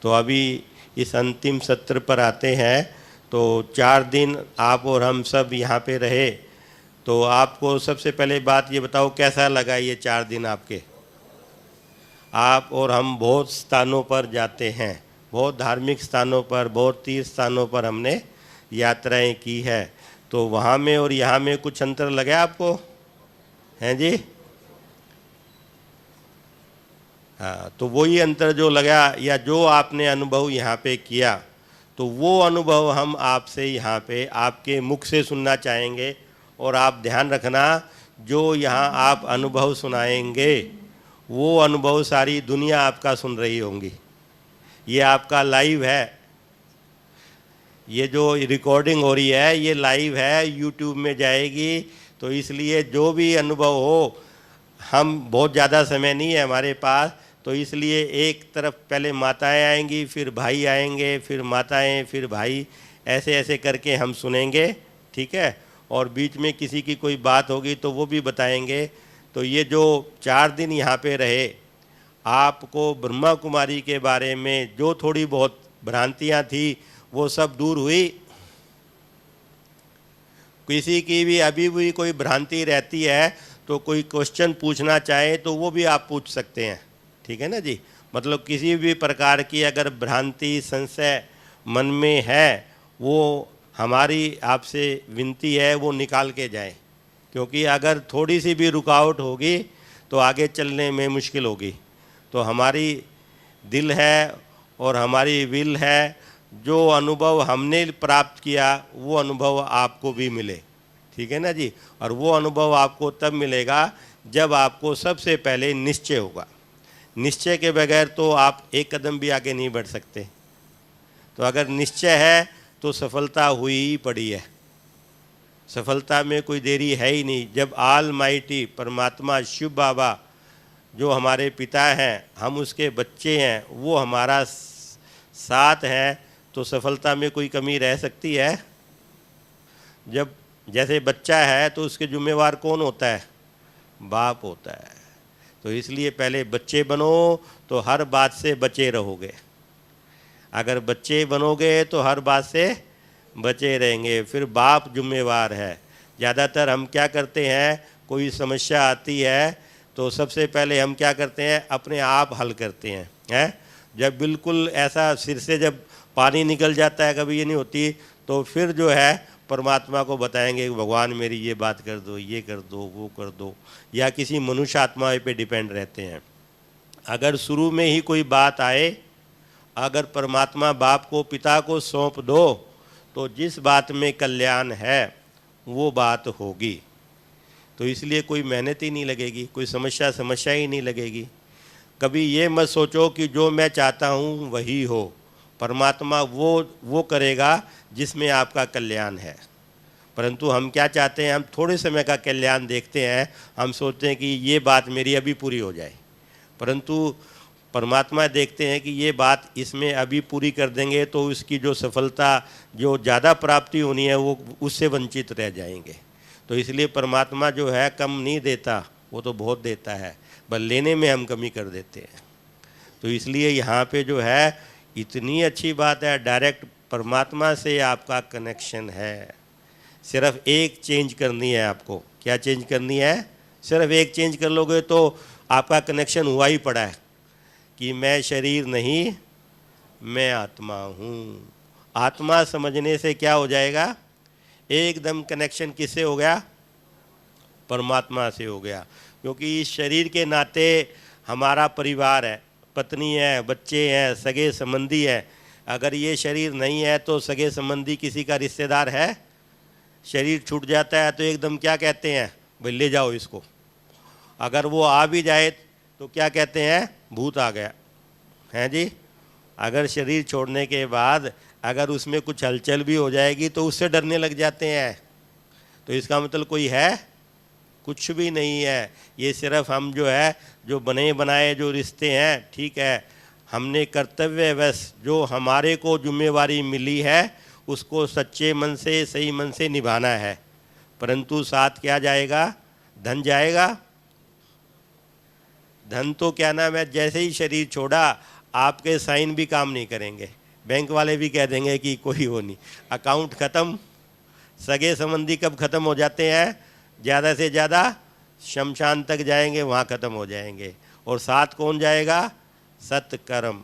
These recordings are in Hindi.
तो अभी इस अंतिम सत्र पर आते हैं। तो 4 दिन आप और हम सब यहाँ पे रहे, तो आपको सबसे पहले बात ये बताओ कैसा लगा ये 4 दिन आपके? आप और हम बहुत स्थानों पर जाते हैं, बहुत धार्मिक स्थानों पर, बहुत तीर्थ स्थानों पर हमने यात्राएं की है। तो वहाँ में और यहाँ में कुछ अंतर लगा आपको? हैं जी? हाँ, तो वही अंतर जो लगा या जो आपने अनुभव यहाँ पे किया, तो वो अनुभव हम आपसे यहाँ पे आपके मुख से सुनना चाहेंगे। और आप ध्यान रखना, जो यहाँ आप अनुभव सुनाएंगे वो अनुभव सारी दुनिया आपका सुन रही होंगी। ये आपका लाइव है, ये जो रिकॉर्डिंग हो रही है ये लाइव है, यूट्यूब में जाएगी। तो इसलिए जो भी अनुभव हो, हम बहुत ज़्यादा समय नहीं है हमारे पास, तो इसलिए एक तरफ पहले माताएं आएंगी, फिर भाई आएंगे, फिर माताएं, फिर भाई, ऐसे ऐसे करके हम सुनेंगे, ठीक है। और बीच में किसी की कोई बात होगी तो वो भी बताएंगे। तो ये जो 4 दिन यहाँ पे रहे, आपको ब्रह्मा कुमारी के बारे में जो थोड़ी बहुत भ्रांतियाँ थी वो सब दूर हुई। किसी की भी अभी भी कोई भ्रांति रहती है तो कोई क्वेश्चन पूछना चाहे तो वो भी आप पूछ सकते हैं, ठीक है ना जी। मतलब किसी भी प्रकार की अगर भ्रांति संशय मन में है, वो हमारी आपसे विनती है वो निकाल के जाए, क्योंकि अगर थोड़ी सी भी रुकावट होगी तो आगे चलने में मुश्किल होगी। तो हमारी दिल है और हमारी विल है, जो अनुभव हमने प्राप्त किया वो अनुभव आपको भी मिले, ठीक है ना जी। और वो अनुभव आपको तब मिलेगा जब आपको सबसे पहले निश्चय होगा। निश्चय के बगैर तो आप एक कदम भी आगे नहीं बढ़ सकते। तो अगर निश्चय है तो सफलता हुई ही पड़ी है, सफलता में कोई देरी है ही नहीं। जब ऑल माइटी परमात्मा शिव बाबा जो हमारे पिता हैं, हम उसके बच्चे हैं, वो हमारा साथ हैं, तो सफलता में कोई कमी रह सकती है? जब जैसे बच्चा है तो उसके जिम्मेवार कौन होता है? बाप होता है। तो इसलिए पहले बच्चे बनो तो हर बात से बचे रहोगे। अगर बच्चे बनोगे तो हर बात से बचे रहेंगे, फिर बाप जिम्मेवार है। ज़्यादातर हम क्या करते हैं, कोई समस्या आती है तो सबसे पहले हम क्या करते हैं, अपने आप हल करते हैं। जब बिल्कुल ऐसा सिर से जब पानी निकल जाता है, कभी ये नहीं होती, तो फिर जो है परमात्मा को बताएंगे भगवान मेरी ये बात कर दो, ये कर दो, वो कर दो, या किसी मनुष्य आत्मा पे डिपेंड रहते हैं। अगर शुरू में ही कोई बात आए, अगर परमात्मा बाप को पिता को सौंप दो तो जिस बात में कल्याण है वो बात होगी। तो इसलिए कोई मेहनत ही नहीं लगेगी, कोई समस्या ही नहीं लगेगी। कभी ये मत सोचो कि जो मैं चाहता हूँ वही हो, परमात्मा वो करेगा जिसमें आपका कल्याण है। परंतु हम क्या चाहते हैं, हम थोड़े समय का कल्याण देखते हैं, हम सोचते हैं कि ये बात मेरी अभी पूरी हो जाए, परंतु परमात्मा देखते हैं कि ये बात इसमें अभी पूरी कर देंगे तो उसकी जो सफलता, जो ज़्यादा प्राप्ति होनी है, वो उससे वंचित रह जाएंगे। तो इसलिए परमात्मा जो है कम नहीं देता, वो तो बहुत देता है, बस लेने में हम कमी कर देते हैं। तो इसलिए यहाँ पे जो है इतनी अच्छी बात है, डायरेक्ट परमात्मा से आपका कनेक्शन है। सिर्फ एक चेंज करनी है आपको। क्या चेंज करनी है? सिर्फ एक चेंज कर लोगे तो आपका कनेक्शन हुआ ही पड़ा है कि मैं शरीर नहीं, मैं आत्मा हूँ। आत्मा समझने से क्या हो जाएगा, एकदम कनेक्शन किससे हो गया? परमात्मा से हो गया। क्योंकि इस शरीर के नाते हमारा परिवार है, पत्नी है, बच्चे हैं, सगे संबंधी हैं। अगर ये शरीर नहीं है तो सगे संबंधी किसी का रिश्तेदार है? शरीर छूट जाता है तो एकदम क्या कहते हैं, भाई ले जाओ इसको। अगर वो आ भी जाए तो क्या कहते हैं, भूत आ गया, हैं जी। अगर शरीर छोड़ने के बाद अगर उसमें कुछ हलचल भी हो जाएगी तो उससे डरने लग जाते हैं। तो इसका मतलब कोई है? कुछ भी नहीं है। ये सिर्फ हम जो है, जो बने बनाए जो रिश्ते हैं, ठीक है, हमने कर्तव्यवश जो हमारे को जिम्मेवारी मिली है उसको सच्चे मन से, सही मन से निभाना है। परंतु साथ क्या जाएगा? धन जाएगा। धन तो क्या नाम है, जैसे ही शरीर छोड़ा आपके साइन भी काम नहीं करेंगे, बैंक वाले भी कह देंगे कि कोई वो नहीं, अकाउंट ख़त्म। सगे संबंधी कब ख़त्म हो जाते हैं? ज़्यादा से ज़्यादा शमशान तक जाएंगे, वहाँ ख़त्म हो जाएंगे। और साथ कौन जाएगा? सत्कर्म।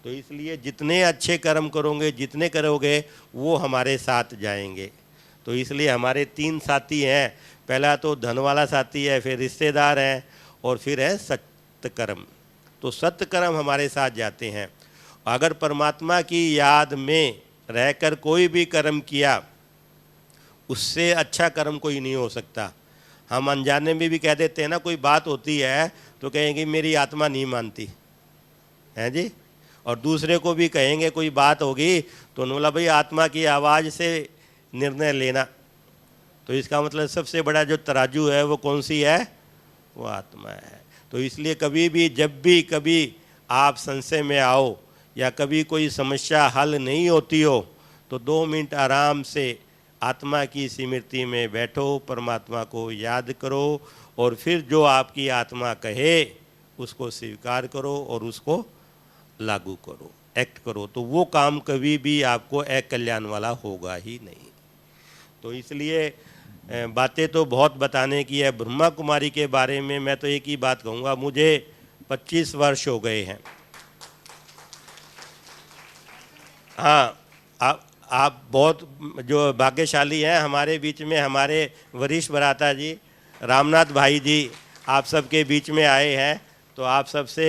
तो इसलिए जितने अच्छे कर्म करोगे, जितने करोगे, वो हमारे साथ जाएंगे। तो इसलिए हमारे 3 साथी हैं। पहला तो धन वाला साथी है, फिर रिश्तेदार हैं, और फिर है सत्कर्म। तो सत्कर्म हमारे साथ जाते हैं। अगर परमात्मा की याद में रहकर कोई भी कर्म किया, उससे अच्छा कर्म कोई नहीं हो सकता। हम अनजाने में भी कह देते हैं ना, कोई बात होती है तो कहेंगे मेरी आत्मा नहीं मानती है जी, और दूसरे को भी कहेंगे कोई बात होगी तो बोला भाई आत्मा की आवाज़ से निर्णय लेना। तो इसका मतलब सबसे बड़ा जो तराजू है वो कौन सी है? वो आत्मा है। तो इसलिए कभी भी, जब भी कभी आप संशय में आओ या कभी कोई समस्या हल नहीं होती हो, तो 2 मिनट आराम से आत्मा की स्मृति में बैठो, परमात्मा को याद करो, और फिर जो आपकी आत्मा कहे उसको स्वीकार करो और उसको लागू करो, एक्ट करो। तो वो काम कभी भी आपको अकल्याण वाला होगा ही नहीं। तो इसलिए बातें तो बहुत बताने की है। ब्रह्मा कुमारी के बारे में मैं तो एक ही बात कहूँगा, मुझे 25 वर्ष हो गए हैं। हाँ, आप बहुत जो भाग्यशाली हैं, हमारे बीच में हमारे वरिष्ठ भ्राता जी रामनाथ भाई जी आप सबके बीच में आए हैं। तो आप सबसे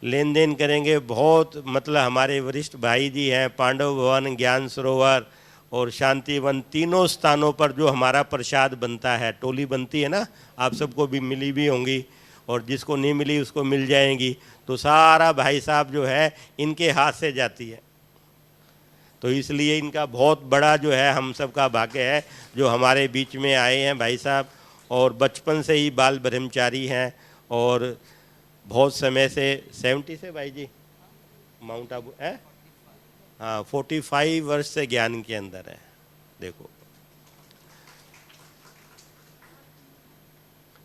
लेन देन करेंगे। बहुत मतलब हमारे वरिष्ठ भाई जी हैं। पांडव भवन, ज्ञान सरोवर और शांतिवन, तीनों स्थानों पर जो हमारा प्रसाद बनता है, टोली बनती है ना, आप सबको भी मिली भी होंगी, और जिसको नहीं मिली उसको मिल जाएंगी। तो सारा भाई साहब जो है इनके हाथ से जाती है। तो इसलिए इनका बहुत बड़ा जो है हम सब का भाग्य है जो हमारे बीच में आए हैं भाई साहब, और बचपन से ही बाल ब्रह्मचारी हैं, और बहुत समय से 70 से भाई जी माउंट आबू है, हाँ 45 वर्ष से ज्ञान के अंदर है। देखो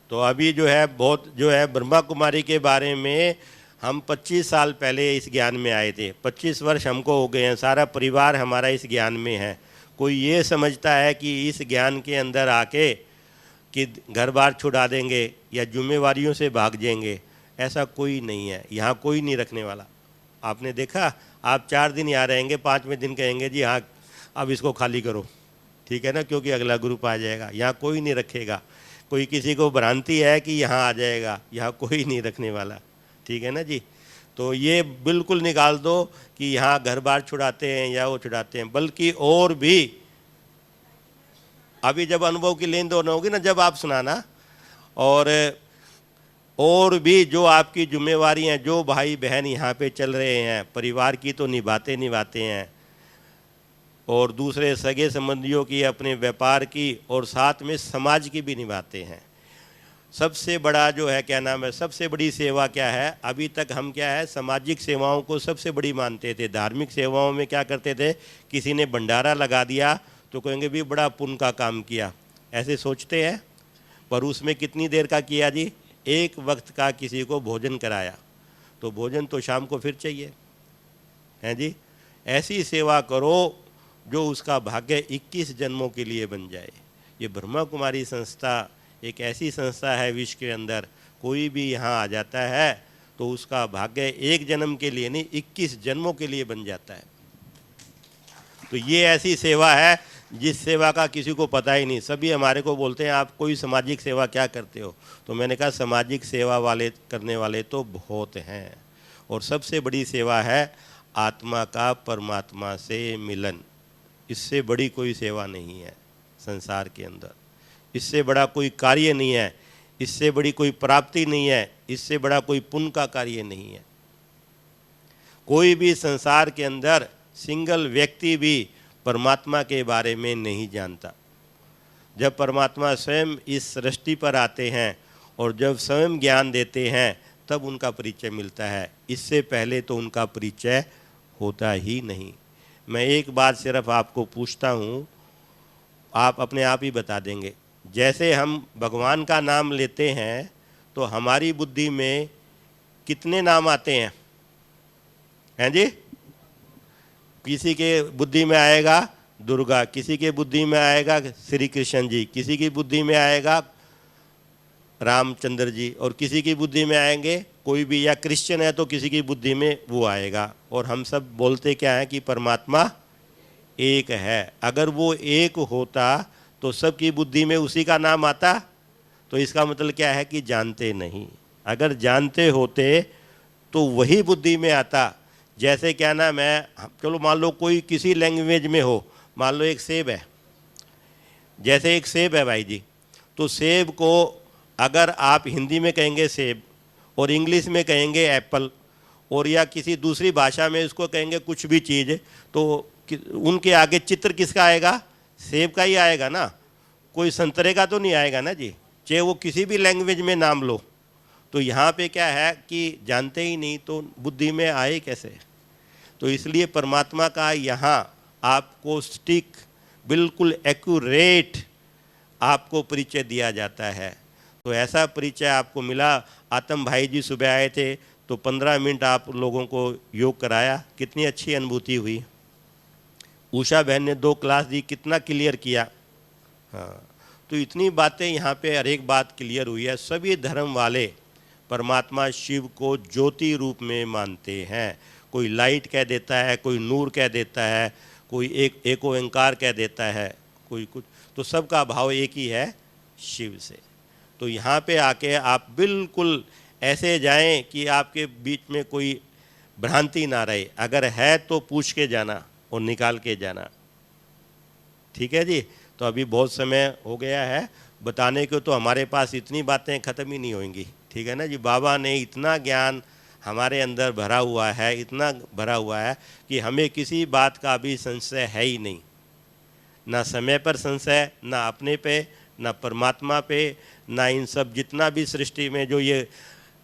तो अभी जो है बहुत जो है ब्रह्मा कुमारी के बारे में हम 25 साल पहले इस ज्ञान में आए थे। 25 वर्ष हमको हो गए हैं, सारा परिवार हमारा इस ज्ञान में है। कोई ये समझता है कि इस ज्ञान के अंदर आके कि घर बार छुड़ा देंगे या जिम्मेवारियों से भाग जाएंगे, ऐसा कोई नहीं है। यहाँ कोई नहीं रखने वाला। आपने देखा, आप 4 दिन यहाँ रहेंगे, 5वें दिन कहेंगे जी हाँ अब इसको खाली करो, ठीक है ना, क्योंकि अगला ग्रुप आ जाएगा। यहाँ कोई नहीं रखेगा। कोई किसी को भ्रांति है कि यहाँ आ जाएगा, यहाँ कोई नहीं रखने वाला, ठीक है ना जी। तो ये बिल्कुल निकाल दो कि यहाँ घर बार छुड़ाते हैं या वो छुड़ाते हैं, बल्कि और भी अभी जब अनुभव की लेन देन होगी ना, जब आप सुनाना, और भी जो आपकी जिम्मेवारी हैं, जो भाई बहन यहाँ पे चल रहे हैं, परिवार की तो निभाते हैं, और दूसरे सगे संबंधियों की, अपने व्यापार की, और साथ में समाज की भी निभाते हैं। सबसे बड़ा जो है क्या नाम है, सबसे बड़ी सेवा क्या है? अभी तक हम क्या है, सामाजिक सेवाओं को सबसे बड़ी मानते थे। धार्मिक सेवाओं में क्या करते थे, किसी ने भंडारा लगा दिया तो कहेंगे भी बड़ा पुण्य का काम किया, ऐसे सोचते हैं। पर उसमें कितनी देर का किया जी? 1 वक्त का किसी को भोजन कराया, तो भोजन तो शाम को फिर चाहिए, हैं जी। ऐसी सेवा करो जो उसका भाग्य 21 जन्मों के लिए बन जाए। ये ब्रह्मा कुमारी संस्था एक ऐसी संस्था है विश्व के अंदर, कोई भी यहाँ आ जाता है तो उसका भाग्य 1 जन्म के लिए नहीं, 21 जन्मों के लिए बन जाता है। तो ये ऐसी सेवा है जिस सेवा का किसी को पता ही नहीं। सभी हमारे को बोलते हैं आप कोई सामाजिक सेवा क्या करते हो, तो मैंने कहा सामाजिक सेवा वाले करने वाले तो बहुत हैं, और सबसे बड़ी सेवा है आत्मा का परमात्मा से मिलन। इससे बड़ी कोई सेवा नहीं है संसार के अंदर, इससे बड़ा कोई कार्य नहीं है, इससे बड़ी कोई प्राप्ति नहीं है, इससे बड़ा कोई पुण्य का कार्य नहीं है। कोई भी संसार के अंदर सिंगल व्यक्ति भी परमात्मा के बारे में नहीं जानता। जब परमात्मा स्वयं इस सृष्टि पर आते हैं और जब स्वयं ज्ञान देते हैं तब उनका परिचय मिलता है, इससे पहले तो उनका परिचय होता ही नहीं। मैं एक बात सिर्फ आपको पूछता हूँ, आप अपने आप ही बता देंगे। जैसे हम भगवान का नाम लेते हैं तो हमारी बुद्धि में कितने नाम आते हैं? हैं जी। किसी के बुद्धि में आएगा दुर्गा, किसी के बुद्धि में आएगा श्री कृष्ण जी, किसी की बुद्धि में आएगा रामचंद्र जी, और किसी की बुद्धि में आएंगे कोई भी, या क्रिश्चियन है तो किसी की बुद्धि में वो आएगा। और हम सब बोलते क्या है कि परमात्मा एक है। अगर वो एक होता तो सबकी बुद्धि में उसी का नाम आता, तो इसका मतलब क्या है कि जानते नहीं। अगर जानते होते तो वही बुद्धि में आता। जैसे क्या नाम है, चलो मान लो कोई किसी लैंग्वेज में हो, मान लो एक सेब है, जैसे एक सेब है भाई जी, तो सेब को अगर आप हिंदी में कहेंगे सेब और इंग्लिश में कहेंगे एप्पल, और या किसी दूसरी भाषा में इसको कहेंगे कुछ भी चीज़, तो उनके आगे चित्र किसका आएगा? सेब का ही आएगा ना, कोई संतरे का तो नहीं आएगा ना जी, चाहे वो किसी भी लैंग्वेज में नाम लो। तो यहाँ पे क्या है कि जानते ही नहीं तो बुद्धि में आए कैसे? तो इसलिए परमात्मा का यहाँ आपको स्टिक बिल्कुल एक्यूरेट आपको परिचय दिया जाता है। तो ऐसा परिचय आपको मिला। आतम भाई जी सुबह आए थे तो 15 मिनट आप लोगों को योग कराया, कितनी अच्छी अनुभूति हुई। उषा बहन ने 2 क्लास दी, कितना क्लियर किया। हाँ, तो इतनी बातें यहाँ पे हर एक बात क्लियर हुई है। सभी धर्म वाले परमात्मा शिव को ज्योति रूप में मानते हैं। कोई लाइट कह देता है, कोई नूर कह देता है, कोई एक ओंकार कह देता है, कोई कुछ, तो सबका भाव एक ही है शिव से। तो यहाँ पे आके आप बिल्कुल ऐसे जाएं कि आपके बीच में कोई भ्रांति ना रहे। अगर है तो पूछ के जाना और निकाल के जाना। ठीक है जी। तो अभी बहुत समय हो गया है बताने को, तो हमारे पास इतनी बातें ख़त्म ही नहीं होंगी। ठीक है ना जी। बाबा ने इतना ज्ञान हमारे अंदर भरा हुआ है, इतना भरा हुआ है कि हमें किसी बात का भी संशय है ही नहीं। ना समय पर संशय, ना अपने पे, ना परमात्मा पे, ना इन सब जितना भी सृष्टि में जो ये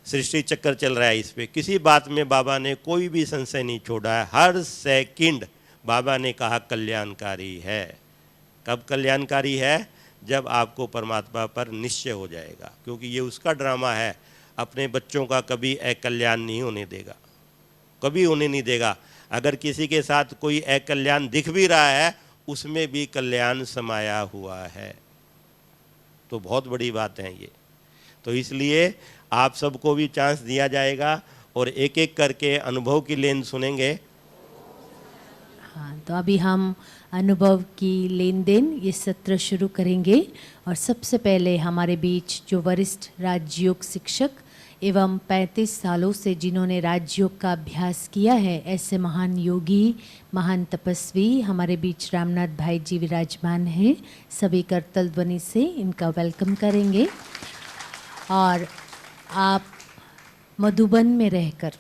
सृष्टि चक्कर चल रहा है, इस पे किसी बात में बाबा ने कोई भी संशय नहीं छोड़ा है। हर सेकंड बाबा ने कहा कल्याणकारी है। कब कल्याणकारी है? जब आपको परमात्मा पर निश्चय हो जाएगा, क्योंकि ये उसका ड्रामा है। अपने बच्चों का कभी अकल्याण नहीं होने देगा, कभी होने नहीं देगा। अगर किसी के साथ कोई अकल्याण दिख भी रहा है, उसमें भी कल्याण समाया हुआ है। तो बहुत बड़ी बात है ये। तो इसलिए आप सबको भी चांस दिया जाएगा और एक एक करके अनुभव की लेन सुनेंगे। हाँ, तो अभी हम अनुभव की लेन देन ये सत्र शुरू करेंगे। और सबसे पहले हमारे बीच जो वरिष्ठ राजयोग शिक्षक एवं 35 सालों से जिन्होंने राजयोग का अभ्यास किया है, ऐसे महान योगी, महान तपस्वी हमारे बीच रामनाथ भाई जी विराजमान हैं। सभी करतल ध्वनि से इनका वेलकम करेंगे। और आप मधुबन में रहकर,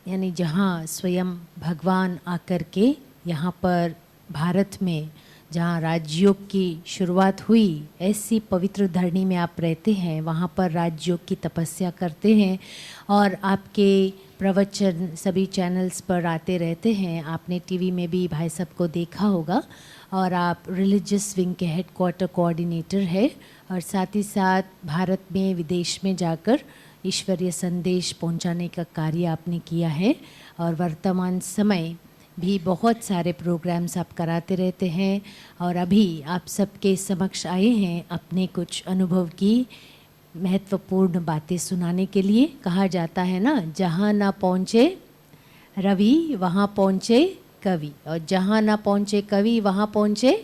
यानी जहाँ स्वयं भगवान आकर के यहाँ पर भारत में जहाँ राजयोग की शुरुआत हुई, ऐसी पवित्र धरणी में आप रहते हैं, वहाँ पर राजयोग की तपस्या करते हैं और आपके प्रवचन सभी चैनल्स पर आते रहते हैं। आपने टीवी में भी भाई साहब को देखा होगा। और आप रिलीजियस विंग के हेड क्वार्टर कोऑर्डिनेटर है और साथ ही साथ भारत में विदेश में जाकर ईश्वरीय संदेश पहुंचाने का कार्य आपने किया है। और वर्तमान समय भी बहुत सारे प्रोग्राम्स आप कराते रहते हैं। और अभी आप सबके समक्ष आए हैं अपने कुछ अनुभव की महत्वपूर्ण बातें सुनाने के लिए। कहा जाता है ना, जहाँ ना पहुँचे रवि वहाँ पहुँचे कवि, और जहाँ ना पहुँचे कवि वहाँ पहुँचे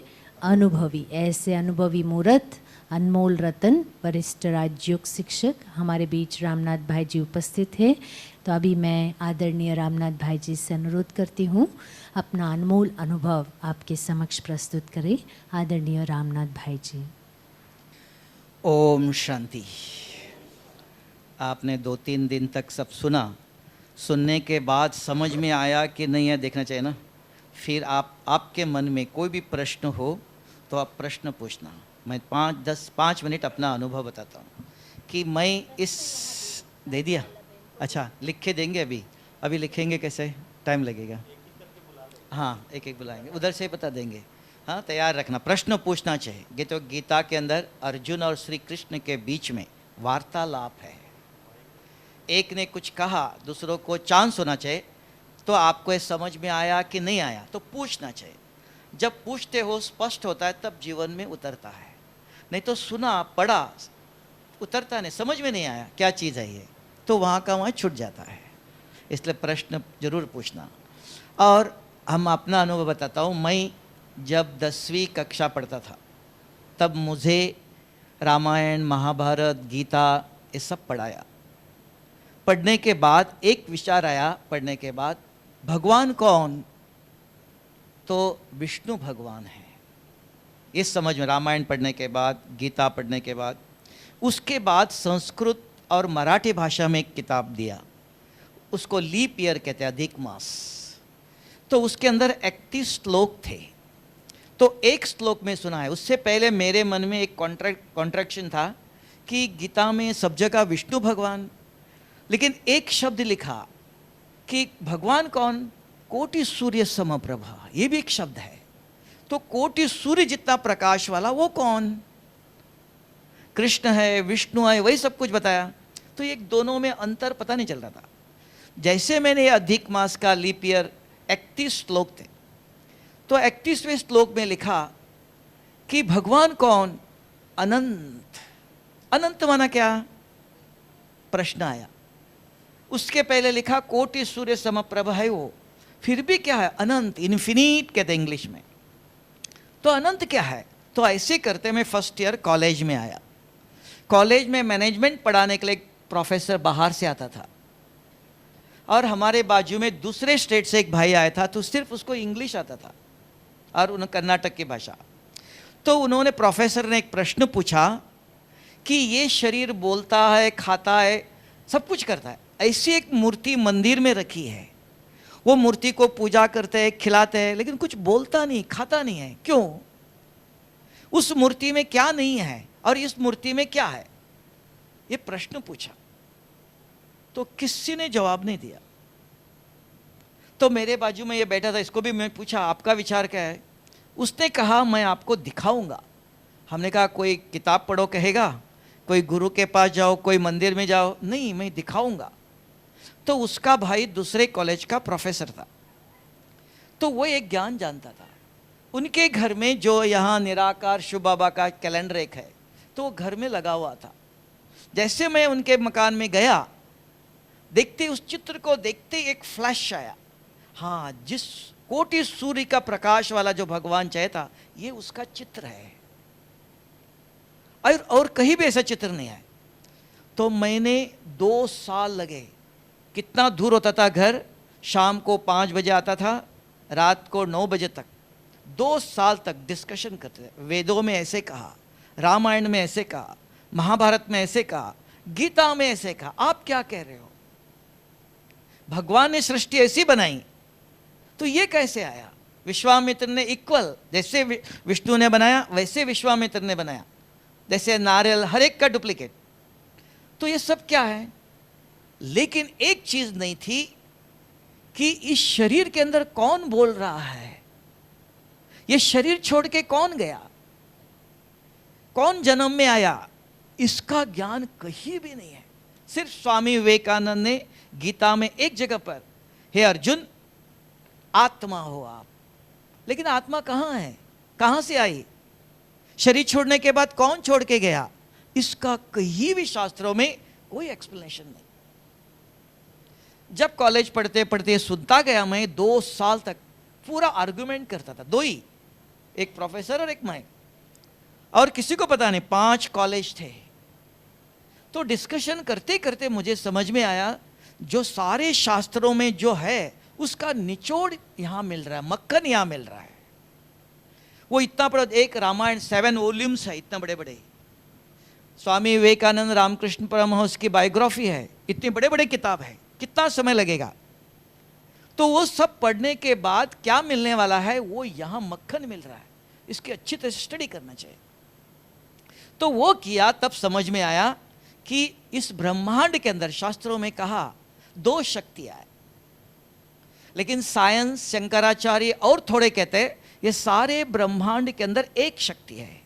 अनुभवी। ऐसे अनुभवी मूर्त, अनमोल रतन, वरिष्ठ राजयोग शिक्षक हमारे बीच रामनाथ भाई जी उपस्थित हैं। तो अभी मैं आदरणीय रामनाथ भाई जी से अनुरोध करती हूँ अपना अनमोल अनुभव आपके समक्ष प्रस्तुत करें। आदरणीय रामनाथ भाई जी। ओम शांति। आपने 2-3 दिन तक सब सुना, सुनने के बाद समझ में आया कि नहीं है, देखना चाहिए ना। फिर आपके मन में कोई भी प्रश्न हो तो आप प्रश्न पूछना। मैं 5 मिनट अपना अनुभव बताता हूँ कि मैं इस दे दिया। अच्छा, लिख के देंगे? अभी लिखेंगे कैसे? टाइम लगेगा। हाँ, एक एक बुलाएंगे, उधर से बता देंगे। हाँ, तैयार रखना, प्रश्न पूछना चाहिए। तो गीता के अंदर अर्जुन और श्री कृष्ण के बीच में वार्तालाप है। एक ने कुछ कहा, दूसरों को चांस होना चाहिए तो आपको ये समझ में आया कि नहीं आया, तो पूछना चाहिए। जब पूछते हो स्पष्ट होता है तब जीवन में उतरता है, नहीं तो सुना पढ़ा उतरता नहीं, समझ में नहीं आया क्या चीज़ है ये, तो वहाँ का वहाँ छूट जाता है। इसलिए प्रश्न जरूर पूछना। और हम अपना अनुभव बताता हूँ, मैं जब 10वीं कक्षा पढ़ता था तब मुझे रामायण, महाभारत, गीता ये सब पढ़ाया। पढ़ने के बाद एक विचार आया, पढ़ने के बाद भगवान कौन, तो विष्णु भगवान है। इस समझ में रामायण पढ़ने के बाद, गीता पढ़ने के बाद, उसके बाद संस्कृत और मराठी भाषा में एक किताब दिया, उसको लीप ईयर कहते हैं, अधिक मास। तो उसके अंदर 31 श्लोक थे, तो एक श्लोक में सुना है। उससे पहले मेरे मन में एक कॉन्ट्रैक्शन था कि गीता में सब जगह विष्णु भगवान, लेकिन एक शब्द लिखा कि भगवान कौन, कोटि सूर्य समप्रभा, ये भी एक शब्द है। तो कोटि सूर्य जितना प्रकाश वाला वो कौन, कृष्ण है, विष्णु है, वही सब कुछ बताया। तो एक दोनों में अंतर पता नहीं चल रहा था। जैसे मैंने अधिक मास का लीप ईयर 31 श्लोक थे, तो 31वें श्लोक में लिखा कि भगवान कौन, अनंत। अनंत माना क्या, प्रश्न आया। उसके पहले लिखा कोटि सूर्य समप्रभ है वो, फिर भी क्या है, अनंत, इन्फिनिट कहते हैं इंग्लिश में। तो अनंत क्या है, तो ऐसे करते मैं फर्स्ट ईयर कॉलेज में आया। कॉलेज में मैनेजमेंट पढ़ाने के लिए एक प्रोफेसर बाहर से आता था, और हमारे बाजू में दूसरे स्टेट से एक भाई आया था, तो सिर्फ उसको इंग्लिश आता था और उन्हें कर्नाटक की भाषा। तो उन्होंने, प्रोफेसर ने एक प्रश्न पूछा कि ये शरीर बोलता है, खाता है, सब कुछ करता है, ऐसी एक मूर्ति मंदिर में रखी है, वो मूर्ति को पूजा करते हैं, खिलाते हैं, लेकिन कुछ बोलता नहीं, खाता नहीं है, क्यों? उस मूर्ति में क्या नहीं है और इस मूर्ति में क्या है, ये प्रश्न पूछा। तो किसी ने जवाब नहीं दिया। तो मेरे बाजू में ये बैठा था, इसको भी मैं पूछा आपका विचार क्या है। उसने कहा मैं आपको दिखाऊंगा। हमने कहा कोई किताब पढ़ो कहेगा, कोई गुरु के पास जाओ, कोई मंदिर में जाओ, नहीं मैं दिखाऊंगा। तो उसका भाई दूसरे कॉलेज का प्रोफेसर था, तो वो एक ज्ञान जानता था। उनके घर में जो यहाँ निराकार शिव बाबा का कैलेंडर एक है, तो वो घर में लगा हुआ था। जैसे मैं उनके मकान में गया, देखते उस चित्र को देखते एक फ्लैश आया, हाँ जिस कोटि सूर्य का प्रकाश वाला जो भगवान चाहता, ये उसका चित्र है, और कहीं भी ऐसा चित्र नहीं है। तो मैंने 2 साल लगे। कितना दूर होता था घर, शाम को 5 बजे आता था, रात को 9 बजे तक 2 साल तक डिस्कशन करते थे। वेदों में ऐसे कहा, रामायण में ऐसे कहा, महाभारत में ऐसे कहा, गीता में ऐसे कहा, आप क्या कह रहे हो? भगवान ने सृष्टि ऐसी बनाई, तो ये कैसे आया? विश्वामित्र ने इक्वल, जैसे विष्णु ने बनाया वैसे विश्वामित्र ने बनाया, जैसे नारियल, हर एक का डुप्लीकेट। तो ये सब क्या है? लेकिन एक चीज नहीं थी कि इस शरीर के अंदर कौन बोल रहा है, ये शरीर छोड़ के कौन गया, कौन जन्म में आया, इसका ज्ञान कहीं भी नहीं है। सिर्फ स्वामी विवेकानंद ने गीता में एक जगह पर, हे अर्जुन आत्मा हो आप, लेकिन आत्मा कहाँ है, कहाँ से आई, शरीर छोड़ने के बाद कौन छोड़ के गया, इसका कहीं भी शास्त्रों में कोई एक्सप्लेनेशन नहीं। जब कॉलेज पढ़ते पढ़ते सुनता गया मैं, 2 साल तक पूरा आर्गुमेंट करता था, 2 ही, एक प्रोफेसर और एक मैं, और किसी को पता नहीं। 5 कॉलेज थे। तो डिस्कशन करते करते मुझे समझ में आया, जो सारे शास्त्रों में जो है उसका निचोड़ यहां मिल रहा है, मक्खन यहां मिल रहा है। वो इतना बड़ा एक रामायण 7 वॉल्यूम्स है, इतना बड़े बड़े। स्वामी विवेकानंद रामकृष्ण परमहंस की बायोग्राफी है, इतने बड़े बड़े किताब है, कितना समय लगेगा? तो वो सब पढ़ने के बाद क्या मिलने वाला है, वो यहां मक्खन मिल रहा है, इसकी अच्छी तरह से स्टडी करना चाहिए। तो वो किया, तब समझ में आया कि इस ब्रह्मांड के अंदर शास्त्रों में कहा 2 शक्तियां है, लेकिन साइंस, शंकराचार्य और थोड़े कहते हैं ये सारे ब्रह्मांड के अंदर एक शक्ति है।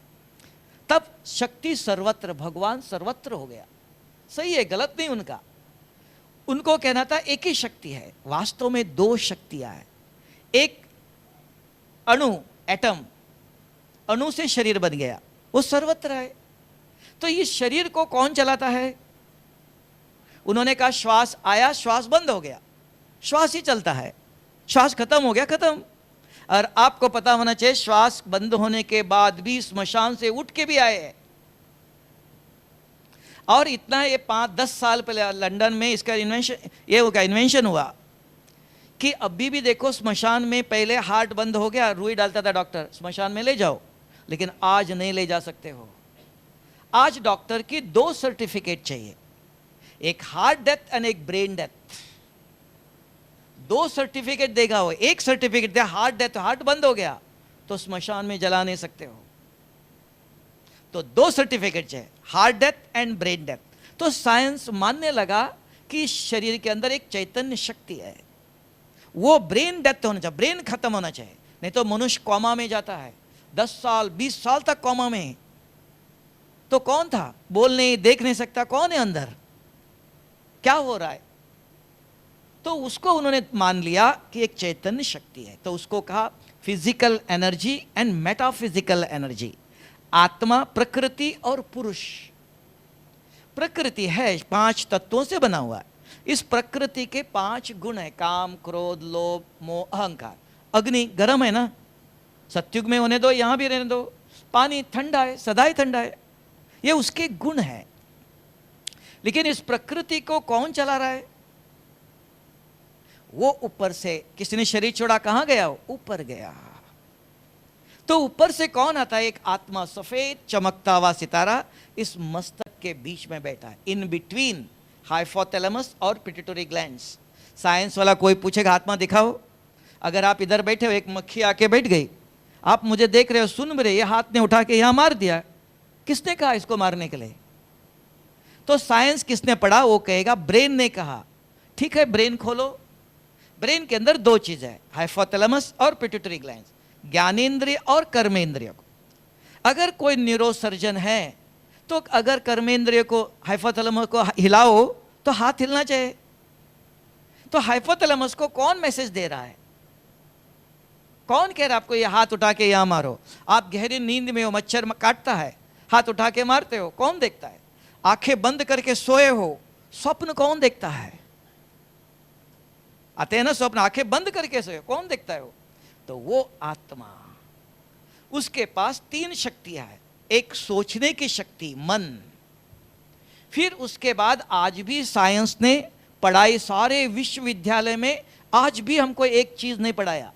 तब शक्ति सर्वत्र, भगवान सर्वत्र हो गया। सही है, गलत नहीं उनका। उनको कहना था एक ही शक्ति है, वास्तव में दो शक्तियां हैं। एक अणु, एटम, अणु से शरीर बन गया, वो सर्वत्र है। तो इस शरीर को कौन चलाता है? उन्होंने कहा श्वास आया, श्वास बंद हो गया, श्वास ही चलता है, श्वास खत्म हो गया, खत्म। और आपको पता होना चाहिए श्वास बंद होने के बाद भी स्मशान से उठ के भी आए हैं। और इतना ये 5-10 साल पहले लंदन में इसका इन्वेंशन हुआ कि अभी भी देखो स्मशान में पहले हार्ट बंद हो गया, रुई डालता था डॉक्टर, स्मशान में ले जाओ, लेकिन आज नहीं ले जा सकते हो। आज डॉक्टर की 2 सर्टिफिकेट चाहिए, एक हार्ट डेथ और एक ब्रेन डेथ। 2 सर्टिफिकेट देगा वो। एक सर्टिफिकेट दे हार्ट डेथ, हार्ट बंद हो गया तो स्मशान में जला नहीं सकते हो। तो 2 सर्टिफिकेट चाहिए, heart death and brain death. तो साइंस मानने लगा कि शरीर के अंदर एक चैतन्य शक्ति है, वो ब्रेन डेथ होना चाहिए, ब्रेन खत्म होना चाहिए, नहीं तो मनुष्य कोमा में जाता है 10 साल 20 साल तक कोमा में। तो कौन था? बोल नहीं, देख नहीं सकता, कौन है अंदर, क्या हो रहा है? तो उसको उन्होंने मान लिया कि एक चैतन्य शक्ति है। तो उसको कहा physical energy and metaphysical energy. आत्मा, प्रकृति और पुरुष। प्रकृति है 5 तत्वों से बना हुआ है। इस प्रकृति के 5 गुण है, काम, क्रोध, लोभ, मोह, अहंकार। अग्नि गर्म है ना, सत्युग में होने दो, यहां भी रहने दो। पानी ठंडा है, सदा ही ठंडा है, ये उसके गुण है। लेकिन इस प्रकृति को कौन चला रहा है? वो ऊपर से, किसी ने शरीर छोड़ा, कहां गया? ऊपर गया। तो ऊपर से कौन आता है? एक आत्मा, सफेद चमकता हुआ सितारा इस मस्तक के बीच में बैठा है, इन बिटवीन हाइपोथैलेमस और पिट्यूटरी ग्लैंड्स। साइंस वाला कोई पूछेगा आत्मा दिखाओ, अगर आप इधर बैठे हो, एक मक्खी आके बैठ गई, आप मुझे देख रहे हो, सुन रहे, ये हाथ ने उठा के यहां मार दिया, किसने कहा इसको मारने के लिए? तो साइंस किसने पढ़ा? वो कहेगा ब्रेन ने कहा। ठीक है, ब्रेन खोलो। ब्रेन के अंदर 2 चीज है, हाइपोथैलेमस और पिट्यूटरी ग्लैंड्स, ज्ञानेंद्रिय और कर्मेंद्रिय को। अगर कोई न्यूरोसर्जन है तो अगर कर्मेंद्रिय को, हाइपोथैलेमस को हिलाओ तो हाथ हिलना चाहिए। तो हाइपोथैलेमस को कौन मैसेज दे रहा है? कौन कह रहा है आपको ये हाथ उठा के यहां मारो? आप गहरी नींद में हो, मच्छर काटता है, हाथ उठा के मारते हो, कौन देखता है? आंखें बंद करके सोए हो, स्वप्न कौन देखता है? आते हैं ना स्वप्न, आंखें बंद करके सोए, कौन देखता है वो? तो वो आत्मा, उसके पास 3 शक्तियां हैं। एक सोचने की शक्ति, मन। फिर उसके बाद आज भी साइंस ने पढ़ाई, सारे विश्वविद्यालय में आज भी हमको एक चीज नहीं पढ़ाया,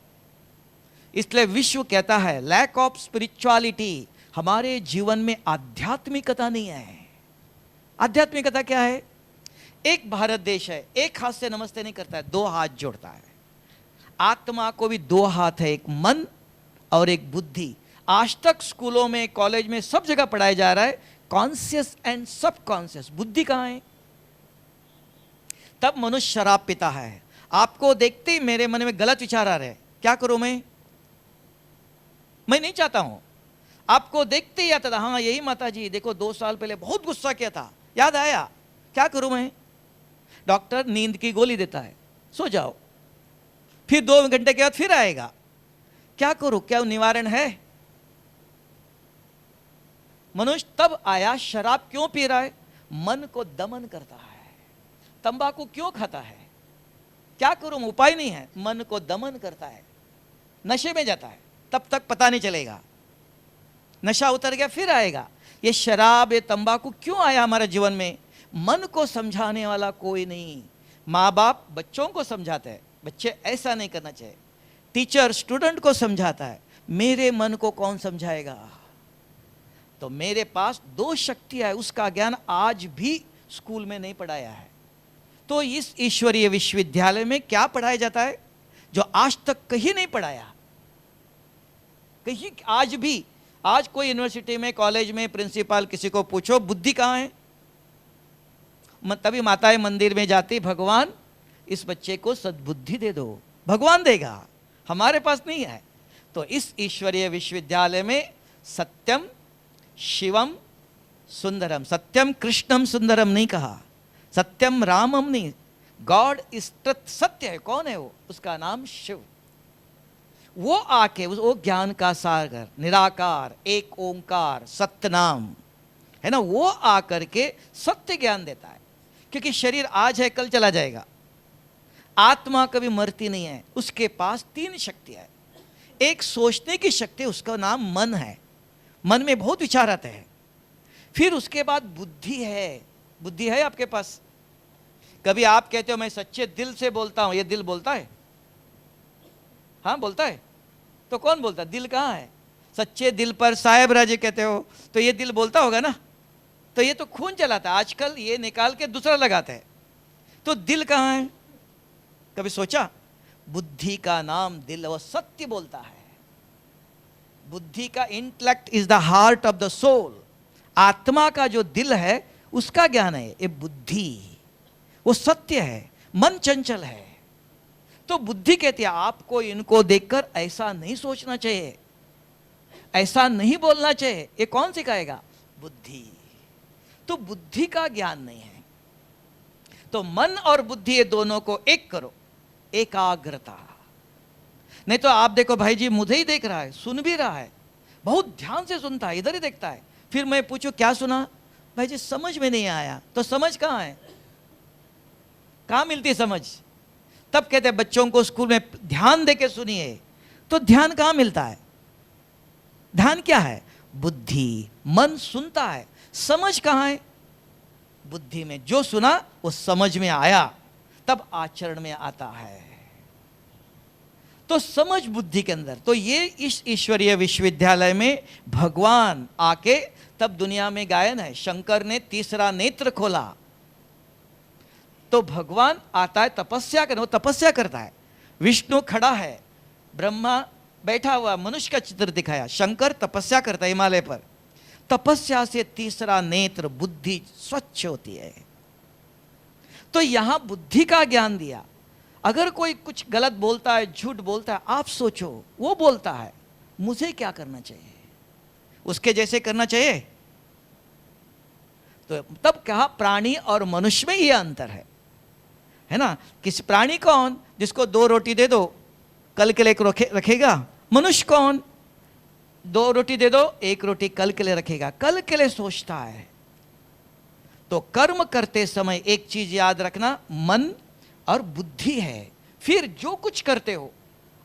इसलिए विश्व कहता है लैक ऑफ स्पिरिचुअलिटी। हमारे जीवन में आध्यात्मिकता नहीं है। आध्यात्मिकता क्या है? एक भारत देश है, एक हाथ से नमस्ते नहीं करता है, 2 हाथ जोड़ता है। आत्मा को भी 2 हाथ है, एक मन और एक बुद्धि। आज तक स्कूलों में, कॉलेज में, सब जगह पढ़ाया जा रहा है कॉन्शियस एंड सबकॉन्शियस। बुद्धि कहां है? तब मनुष्य शराब पीता है। आपको देखते ही मेरे मन में गलत विचार आ रहे हैं, क्या करूं मैं नहीं चाहता हूं। आपको देखते ही आता था, हाँ यही माता जी देखो 2 साल पहले बहुत गुस्सा किया था, याद आया, क्या करूं मैं? डॉक्टर नींद की गोली देता है, सो जाओ। फिर 2 घंटे के बाद फिर आएगा, क्या करूं, क्या निवारण है? मनुष्य तब आया, शराब क्यों पी रहा है? मन को दमन करता है। तंबाकू क्यों खाता है? क्या करूं, उपाय नहीं है, मन को दमन करता है, नशे में जाता है, तब तक पता नहीं चलेगा, नशा उतर गया फिर आएगा। ये शराब, ये तंबाकू क्यों आया हमारे जीवन में? मन को समझाने वाला कोई नहीं। माँ बाप बच्चों को समझाते हैं, बच्चे ऐसा नहीं करना चाहिए। टीचर स्टूडेंट को समझाता है, मेरे मन को कौन समझाएगा? तो मेरे पास 2 शक्तियां है, उसका ज्ञान आज भी स्कूल में नहीं पढ़ाया है। तो इस ईश्वरीय विश्वविद्यालय में क्या पढ़ाया जाता है जो आज तक कहीं नहीं पढ़ाया? कहीं आज भी, आज कोई यूनिवर्सिटी में, कॉलेज में प्रिंसिपल किसी को पूछो बुद्धि कहाँ है, तभी माताएं मंदिर में जाती, भगवान इस बच्चे को सद्बुद्धि दे दो, भगवान देगा, हमारे पास नहीं है। तो इस ईश्वरीय विश्वविद्यालय में सत्यम शिवम सुंदरम, सत्यम कृष्णम सुंदरम नहीं कहा, सत्यम रामम नहीं, गॉड इज ट्रुथ, सत्य है। कौन है वो? उसका नाम शिव। वो आके वो ज्ञान का सागर, निराकार, एक ओंकार, सत्य नाम है ना, वो आकर के सत्य ज्ञान देता है। क्योंकि शरीर आज है कल चला जाएगा, आत्मा कभी मरती नहीं है। उसके पास 3 शक्तियां है। एक सोचने की शक्ति, उसका नाम मन है, मन में बहुत विचार आते हैं। फिर उसके बाद बुद्धि है। बुद्धि है आपके पास? कभी आप कहते हो मैं सच्चे दिल से बोलता हूं, ये दिल बोलता है? हाँ बोलता है। तो कौन बोलता है? दिल कहाँ है? सच्चे दिल पर साहेब राजे कहते हो, तो ये दिल बोलता होगा ना। तो ये तो खून चलाता है, आजकल ये निकाल के दूसरा लगाता है। तो दिल कहाँ है? कभी सोचा? बुद्धि का नाम दिल, वो सत्य बोलता है। बुद्धि का intellect is the heart of the soul. आत्मा का जो दिल है उसका ज्ञान है ये बुद्धि, वो सत्य है। मन चंचल है, तो बुद्धि कहती है आपको इनको देखकर ऐसा नहीं सोचना चाहिए, ऐसा नहीं बोलना चाहिए। ये कौन सिखाएगा? बुद्धि। तो बुद्धि का ज्ञान नहीं है। तो मन और बुद्धि ये दोनों को एक करो, एकाग्रता। नहीं तो आप देखो भाई जी मुझे ही देख रहा है, सुन भी रहा है, बहुत ध्यान से सुनता है, इधर ही देखता है। फिर मैं पूछूं क्या सुना? भाई जी समझ में नहीं आया। तो समझ कहाँ है? कहाँ मिलती है समझ? तब कहते हैं बच्चों को स्कूल में ध्यान दे के सुनिए। तो ध्यान कहाँ मिलता है? ध्यान क्या है? बुद्धि। मन सुनता है, समझ कहाँ है? बुद्धि में। जो सुना वो समझ में आया, तब आचरण में आता है। तो समझ बुद्धि के अंदर। तो ये इस ईश्वरीय विश्वविद्यालय में भगवान आके तब दुनिया में गायन है। शंकर ने तीसरा नेत्र खोला, तो भगवान आता है तपस्या करने, वो तपस्या करता है। विष्णु खड़ा है, ब्रह्मा बैठा हुआ, मनुष्य का चित्र दिखाया। शंकर तपस्या करता है हिमालय पर। तपस्या से तीसरा नेत्र बुद्धि स्वच्छ होती है। तो यहां बुद्धि का ज्ञान दिया। अगर कोई कुछ गलत बोलता है, झूठ बोलता है, आप सोचो वो बोलता है, मुझे क्या करना चाहिए? उसके जैसे करना चाहिए? तो तब कहा प्राणी और मनुष्य में यह अंतर है ना। किसी प्राणी कौन? जिसको 2 रोटी दे दो कल के लिए रखेगा। मनुष्य कौन? 2 रोटी दे दो, 1 रोटी कल के लिए रखेगा, कल के लिए सोचता है। तो कर्म करते समय एक चीज याद रखना, मन और बुद्धि है। फिर जो कुछ करते हो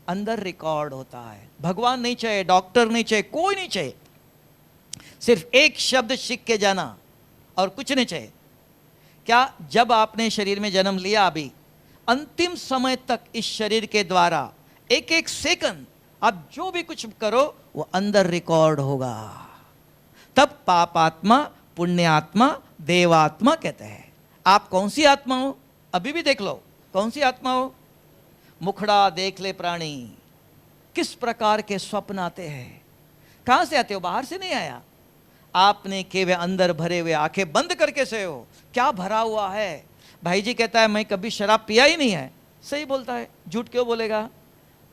अंदर रिकॉर्ड होता है। भगवान नहीं चाहिए, डॉक्टर नहीं चाहिए, कोई नहीं चाहिए, सिर्फ एक शब्द सीख के जाना और कुछ नहीं चाहिए। क्या जब आपने शरीर में जन्म लिया, अभी अंतिम समय तक इस शरीर के द्वारा एक एक सेकंड आप जो भी कुछ करो वो अंदर रिकॉर्ड होगा। तब पापात्मा, पुण्यात्मा, देवात्मा कहते हैं। आप कौन सी आत्मा हो? अभी भी देख लो कौन सी आत्मा हो। मुखड़ा देख ले प्राणी, किस प्रकार के स्वप्न आते हैं। कहां से आते हो? बाहर से नहीं आया। आपने केवल अंदर भरे हुए, आंखें बंद करके सोए हो, क्या भरा हुआ है? भाई जी कहता है मैं कभी शराब पिया ही नहीं है। सही बोलता है, झूठ क्यों बोलेगा?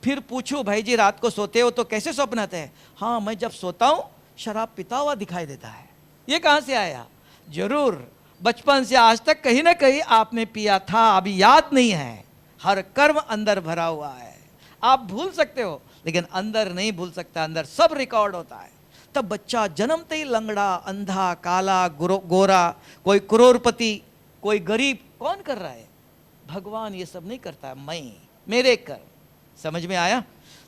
फिर पूछो भाई जी रात को सोते हो तो कैसे स्वप्न आते हैं? हाँ मैं जब सोता हूं शराब पीता हुआ दिखाई देता है। ये कहां से आया? जरूर बचपन से आज तक कहीं ना कहीं आपने पिया था, अभी याद नहीं है। हर कर्म अंदर भरा हुआ है। आप भूल सकते हो लेकिन अंदर नहीं भूल सकता, अंदर सब रिकॉर्ड होता है। तब बच्चा जन्मते ही लंगड़ा, अंधा, काला, गोरा, कोई करोड़पति, कोई गरीब, कौन कर रहा है? भगवान ये सब नहीं करता, मैं, मेरे कर। समझ में आया?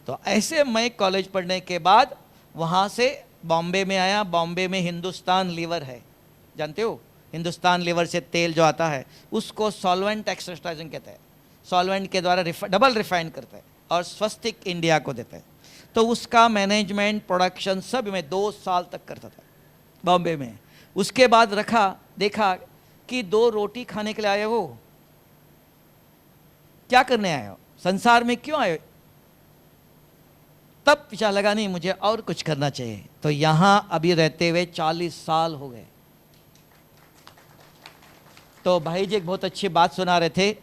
तो ऐसे मैं कॉलेज पढ़ने के बाद वहाँ से बॉम्बे में आया। बॉम्बे में हिंदुस्तान लीवर है, जानते हो? हिंदुस्तान लीवर से तेल जो आता है उसको सॉल्वेंट एक्सट्रैक्शन कहते हैं। सॉल्वेंट के द्वारा डबल रिफाइन करते हैं और स्वस्तिक इंडिया को देते हैं। तो उसका मैनेजमेंट, प्रोडक्शन सब मैं 2 साल तक करता था बॉम्बे में। उसके बाद देखा कि 2 रोटी खाने के लिए आए हो, क्या करने आए हो? संसार में क्यों आए? तब पीछा लगा नहीं मुझे और कुछ करना चाहिए। तो यहां अभी रहते हुए 40 साल हो गए। तो भाई जी एक बहुत अच्छी बात सुना रहे थे।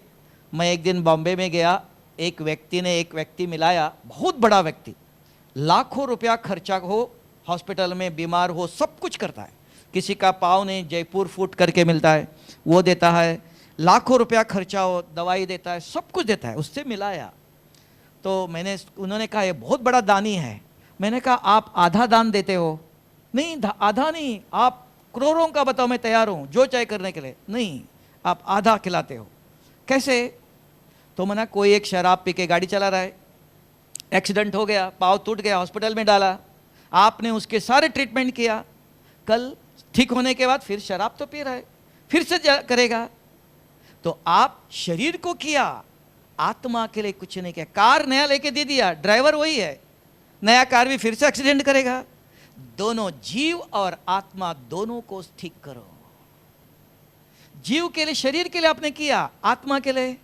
मैं एक दिन बॉम्बे में गया, एक व्यक्ति मिलाया, बहुत बड़ा व्यक्ति, लाखों रुपया खर्चा हो, हॉस्पिटल में बीमार हो, सब कुछ करता है। किसी का पाँव नहीं, जयपुर फूट करके मिलता है वो देता है। लाखों रुपया खर्चा हो, दवाई देता है, सब कुछ देता है, उससे मिलाया। तो उन्होंने कहा ये बहुत बड़ा दानी है। मैंने कहा आप आधा दान देते हो? नहीं आधा नहीं, आप करोड़ों का बताओ, मैं तैयार हूं जो चाहे करने के लिए। नहीं, आप आधा खिलाते हो। कैसे? तो मना, कोई एक शराब पी के गाड़ी चला रहा है, एक्सीडेंट हो गया, पाँव टूट गया, हॉस्पिटल में डाला, आपने उसके सारे ट्रीटमेंट किया, कल ठीक होने के बाद फिर शराब तो पी रहा है, फिर से करेगा। तो आप शरीर को किया, आत्मा के लिए कुछ नहीं किया। कार नया लेके दे दिया, ड्राइवर वही है, नया कार भी फिर से एक्सीडेंट करेगा। दोनों, जीव और आत्मा दोनों को ठीक करो। जीव के लिए, शरीर के लिए आपने किया, आत्मा के लिए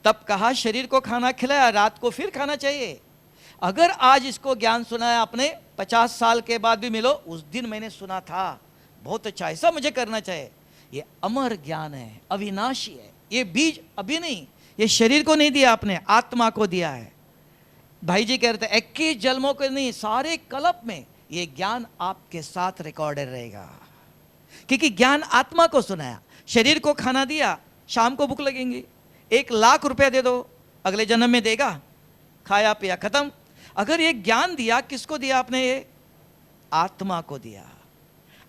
तब कहा शरीर को खाना खिलाया, रात को फिर खाना चाहिए। अगर आज इसको ज्ञान सुनाया आपने, 50 साल के बाद भी मिलो, उस दिन मैंने सुना था, बहुत अच्छा, ऐसा मुझे करना चाहिए। ये अमर ज्ञान है, अविनाशी है। ये बीज अभी नहीं, ये शरीर को नहीं दिया आपने, आत्मा को दिया है। भाई जी कह रहे थे 21 जन्मों को नहीं, सारे कल्प में ये ज्ञान आपके साथ रिकॉर्डेड रहेगा, क्योंकि ज्ञान आत्मा को सुनाया। शरीर को खाना दिया, शाम को भूख लगेंगी, 1 लाख रुपया दे दो, अगले जन्म में देगा, खाया पिया खत्म। अगर ये ज्ञान दिया, किसको दिया आपने? ये आत्मा को दिया।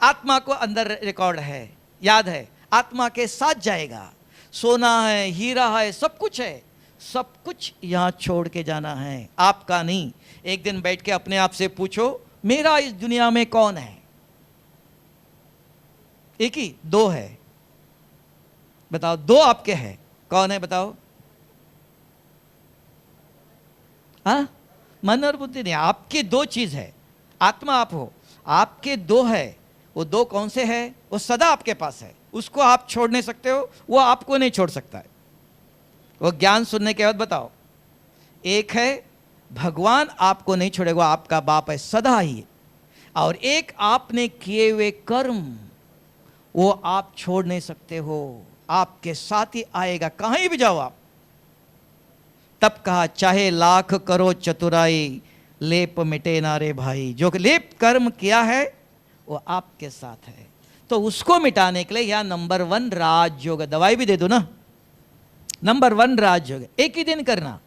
आत्मा को अंदर रिकॉर्ड है, याद है, आत्मा के साथ जाएगा। सोना है, हीरा है, सब कुछ है, सब कुछ यहां छोड़ के जाना है, आपका नहीं। एक दिन बैठ के अपने आप से पूछो, मेरा इस दुनिया में कौन है? एक ही, 2 है, बताओ, 2 आपके हैं, कौन है बताओ? हाँ, मन और बुद्धि नहीं, आपके 2 चीज है। आत्मा आप हो, आपके 2 है। वो 2 कौन से है? वो सदा आपके पास है, उसको आप छोड़ नहीं सकते हो, वो आपको नहीं छोड़ सकता है। वो ज्ञान सुनने के बाद बताओ, एक है भगवान आपको नहीं छोड़ेगा, आपका बाप है सदा ही, और एक आपने किए हुए कर्म, वो आप छोड़ नहीं सकते हो, आपके साथ ही आएगा, कहीं भी जाओ आप। तब कहा चाहे लाख करो चतुराई, लेप मिटे ना रे भाई। जो लेप कर्म किया है वो आपके साथ है, तो उसको मिटाने के लिए यह नंबर 1 राजयोग, दवाई भी दे दो ना, नंबर 1 राजयोग, एक ही दिन करना।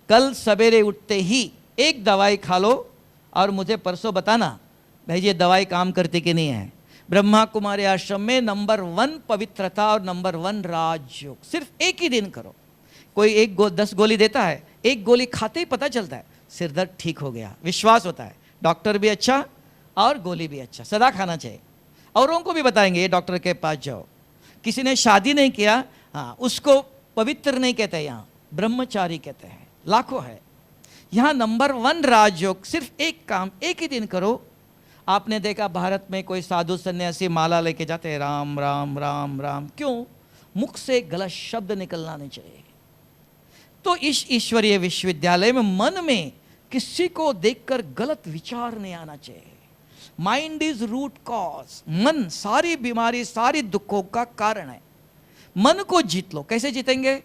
कल सवेरे उठते ही एक दवाई खा लो और मुझे परसों बताना भाई ये दवाई काम करती कि नहीं है। ब्रह्मा कुमारी आश्रम में नंबर 1 पवित्रता और नंबर 1 राजयोग, सिर्फ एक ही दिन करो। कोई 10 गोली देता है, एक गोली खाते ही पता चलता है सिर दर्द ठीक हो गया, विश्वास होता है। डॉक्टर भी अच्छा और गोली भी अच्छा, सदा खाना चाहिए। औरों को भी बताएंगे ये डॉक्टर के पास जाओ। किसी ने शादी नहीं किया, हाँ, उसको पवित्र नहीं कहते, यहाँ ब्रह्मचारी कहते हैं, लाखों है। यहाँ नंबर 1 राजयोग, सिर्फ एक काम एक ही दिन करो। आपने देखा भारत में कोई साधु सन्यासी माला लेके जाते हैं, राम राम राम राम, क्यों? मुख से गलत शब्द निकलना नहीं चाहिए। तो इस ईश्वरीय विश्वविद्यालय में मन में किसी को देखकर गलत विचार नहीं आना चाहिए। माइंड इज रूट कॉज, मन सारी बीमारी सारी दुखों का कारण है। मन को जीत लो। कैसे जीतेंगे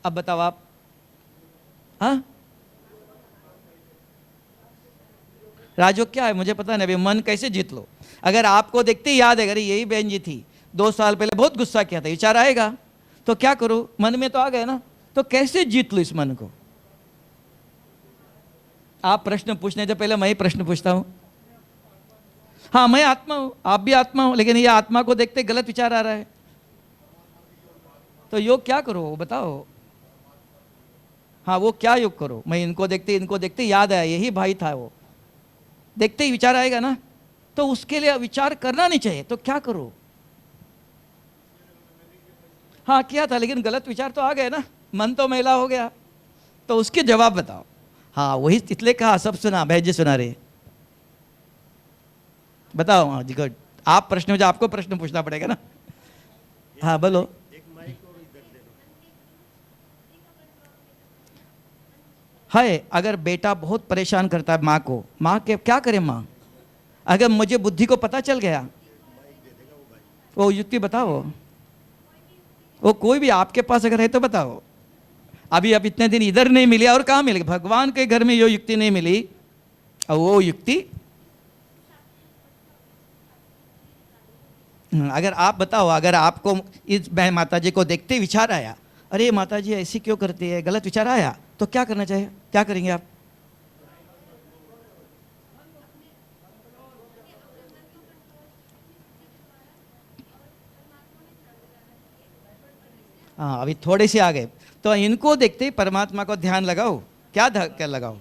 अब बताओ आप? हाँ, राजयोग क्या है मुझे पता नहीं, अभी मन कैसे जीत लो। अगर आपको देखते ही याद है अरे यही बहन जी थी 2 साल पहले बहुत गुस्सा किया था, विचार आएगा तो क्या करो, मन में तो आ गए ना, तो कैसे जीत लो इस मन को? आप प्रश्न पूछने से पहले मैं ही प्रश्न पूछता हूं। हाँ, मैं आत्मा हूं, आप भी आत्मा हो, लेकिन ये आत्मा को देखते गलत विचार आ रहा है, तो योग क्या करो बताओ? हाँ, वो क्या योग करो? मैं इनको देखते याद आया यही भाई था, वो देखते ही विचार आएगा ना, तो उसके लिए विचार करना नहीं चाहिए, तो क्या करो? हाँ किया था, लेकिन गलत विचार तो आ गए ना, मन तो मैला हो गया, तो उसके जवाब बताओ। हाँ वही इसलिए कहा, सब सुना, भैजी सुना रहे, बताओ। हाँ जी गुड, आप प्रश्न मुझे आपको प्रश्न पूछना पड़ेगा ना। हाँ बोलो। है, अगर बेटा बहुत परेशान करता है माँ को, माँ के क्या करे माँ? अगर मुझे बुद्धि को पता चल गया, वो युक्ति बताओ, वो कोई भी आपके पास अगर है तो बताओ। अभी अब इतने दिन इधर नहीं मिली और कहाँ मिलेगी? भगवान के घर में यो युक्ति नहीं मिली, और वो युक्ति अगर आप बताओ, अगर आपको इस बहन माता जी को देखते ही विचार आया, अरे माता जी ऐसी क्यों करती है, गलत विचार आया, तो क्या करना चाहिए, क्या करेंगे आप? हाँ, अभी थोड़े से आ गए, तो इनको देखते ही परमात्मा को ध्यान लगाओ। क्या लगाओ?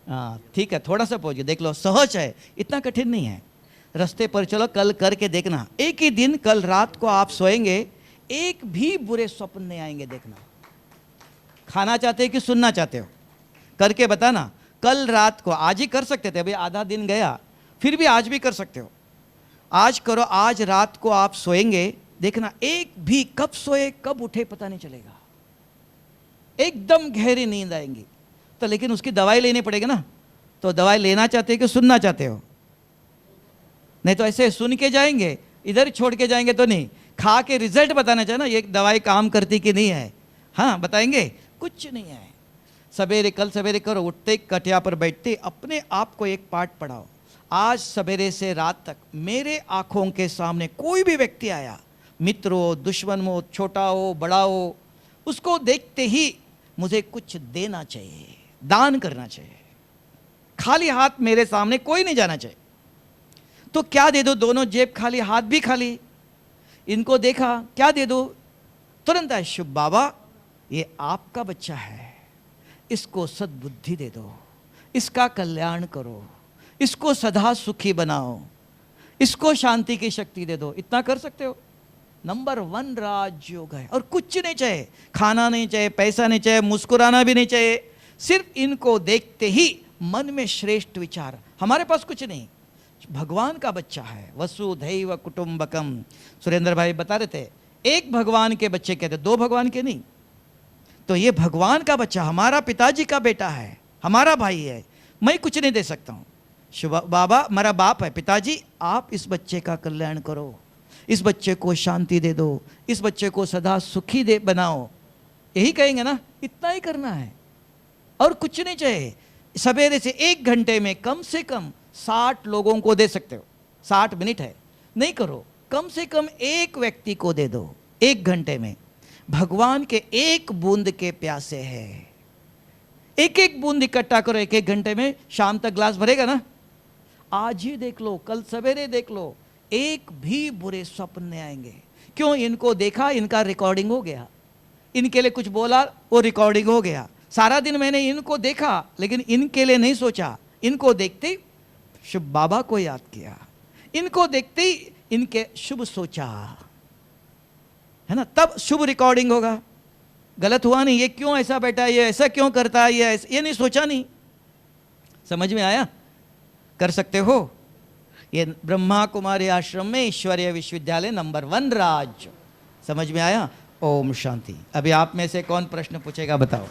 हाँ ठीक है, थोड़ा सा पहुंच देख लो, सहज है, इतना कठिन नहीं है। रास्ते पर चलो, कल करके देखना। एक ही दिन, कल रात को आप सोएंगे, एक भी बुरे स्वप्न नहीं आएंगे, देखना। खाना चाहते हो कि सुनना चाहते हो? करके बताना। कल रात को, आज ही कर सकते थे, अभी आधा दिन गया, फिर भी आज भी कर सकते हो। आज करो, आज रात को आप सोएंगे, देखना एक भी, कब सोए कब उठे पता नहीं चलेगा, एकदम गहरी नींद आएंगी। तो लेकिन उसकी दवाई लेनी पड़ेगी ना, तो दवाई लेना चाहते हो कि सुनना चाहते हो? नहीं तो ऐसे सुन के जाएंगे, इधर छोड़ के जाएंगे तो नहीं। खा के रिजल्ट बताना चाहिए ना, ये दवाई काम करती कि नहीं है। हाँ बताएंगे, कुछ नहीं है। सवेरे, कल सवेरे करो, उठते कटिया पर बैठते अपने आप को एक पाठ पढ़ाओ, आज सवेरे से रात तक मेरे आंखों के सामने कोई भी व्यक्ति आया, मित्र हो, दुश्मन हो, छोटा हो, बड़ा हो, उसको देखते ही मुझे कुछ देना चाहिए, दान करना चाहिए। खाली हाथ मेरे सामने कोई नहीं जाना चाहिए। तो क्या दे दो? दोनों जेब खाली, हाथ भी खाली। इनको देखा, क्या दे दो? तुरंत है, शुभ बाबा ये आपका बच्चा है, इसको सद्बुद्धि दे दो, इसका कल्याण करो, इसको सदा सुखी बनाओ, इसको शांति की शक्ति दे दो। इतना कर सकते हो? नंबर 1 राजयोग है। और कुछ नहीं चाहिए, खाना नहीं चाहिए, पैसा नहीं चाहिए, मुस्कुराना भी नहीं चाहिए। सिर्फ इनको देखते ही मन में श्रेष्ठ विचार, हमारे पास कुछ नहीं, भगवान का बच्चा है, वसुधैव कुटुंबकम। सुरेंद्र भाई बता रहे थे, एक भगवान के बच्चे कहते, 2 भगवान के नहीं। तो ये भगवान का बच्चा, हमारा पिताजी का बेटा है, हमारा भाई है, मैं कुछ नहीं दे सकता हूँ। शुभ बाबा मेरा बाप है, पिताजी आप इस बच्चे का कल्याण करो, इस बच्चे को शांति दे दो, इस बच्चे को सदा सुखी दे बनाओ, यही कहेंगे ना। इतना ही करना है और कुछ नहीं चाहिए। सवेरे से 1 घंटे में कम से कम 60 लोगों को दे सकते हो। 60 मिनट है, नहीं करो, कम से कम एक व्यक्ति को दे दो 1 घंटे में। भगवान के एक बूंद के प्यासे है, एक एक बूंद इकट्ठा करो 1-1 घंटे में, शाम तक ग्लास भरेगा ना। आज ही देख लो, कल सवेरे देख लो, एक भी बुरे स्वप्न नहीं आएंगे। क्यों? इनको देखा, इनका रिकॉर्डिंग हो गया, इनके लिए कुछ बोला, वो रिकॉर्डिंग हो गया। सारा दिन मैंने इनको देखा, लेकिन इनके लिए नहीं सोचा। इनको देखते ही शुभ बाबा को याद किया, इनको देखते ही इनके शुभ सोचा, है ना, तब शुभ रिकॉर्डिंग होगा। गलत हुआ नहीं, ये क्यों ऐसा बैठा है, ये ऐसा क्यों करता है, ये नहीं सोचा नहीं। समझ में आया? कर सकते हो। ये ब्रह्मा कुमारी आश्रम में ईश्वरीय विश्वविद्यालय नंबर 1 राज्य। समझ में आया? ओम शांति। अभी आप में से कौन प्रश्न पूछेगा, बताओ।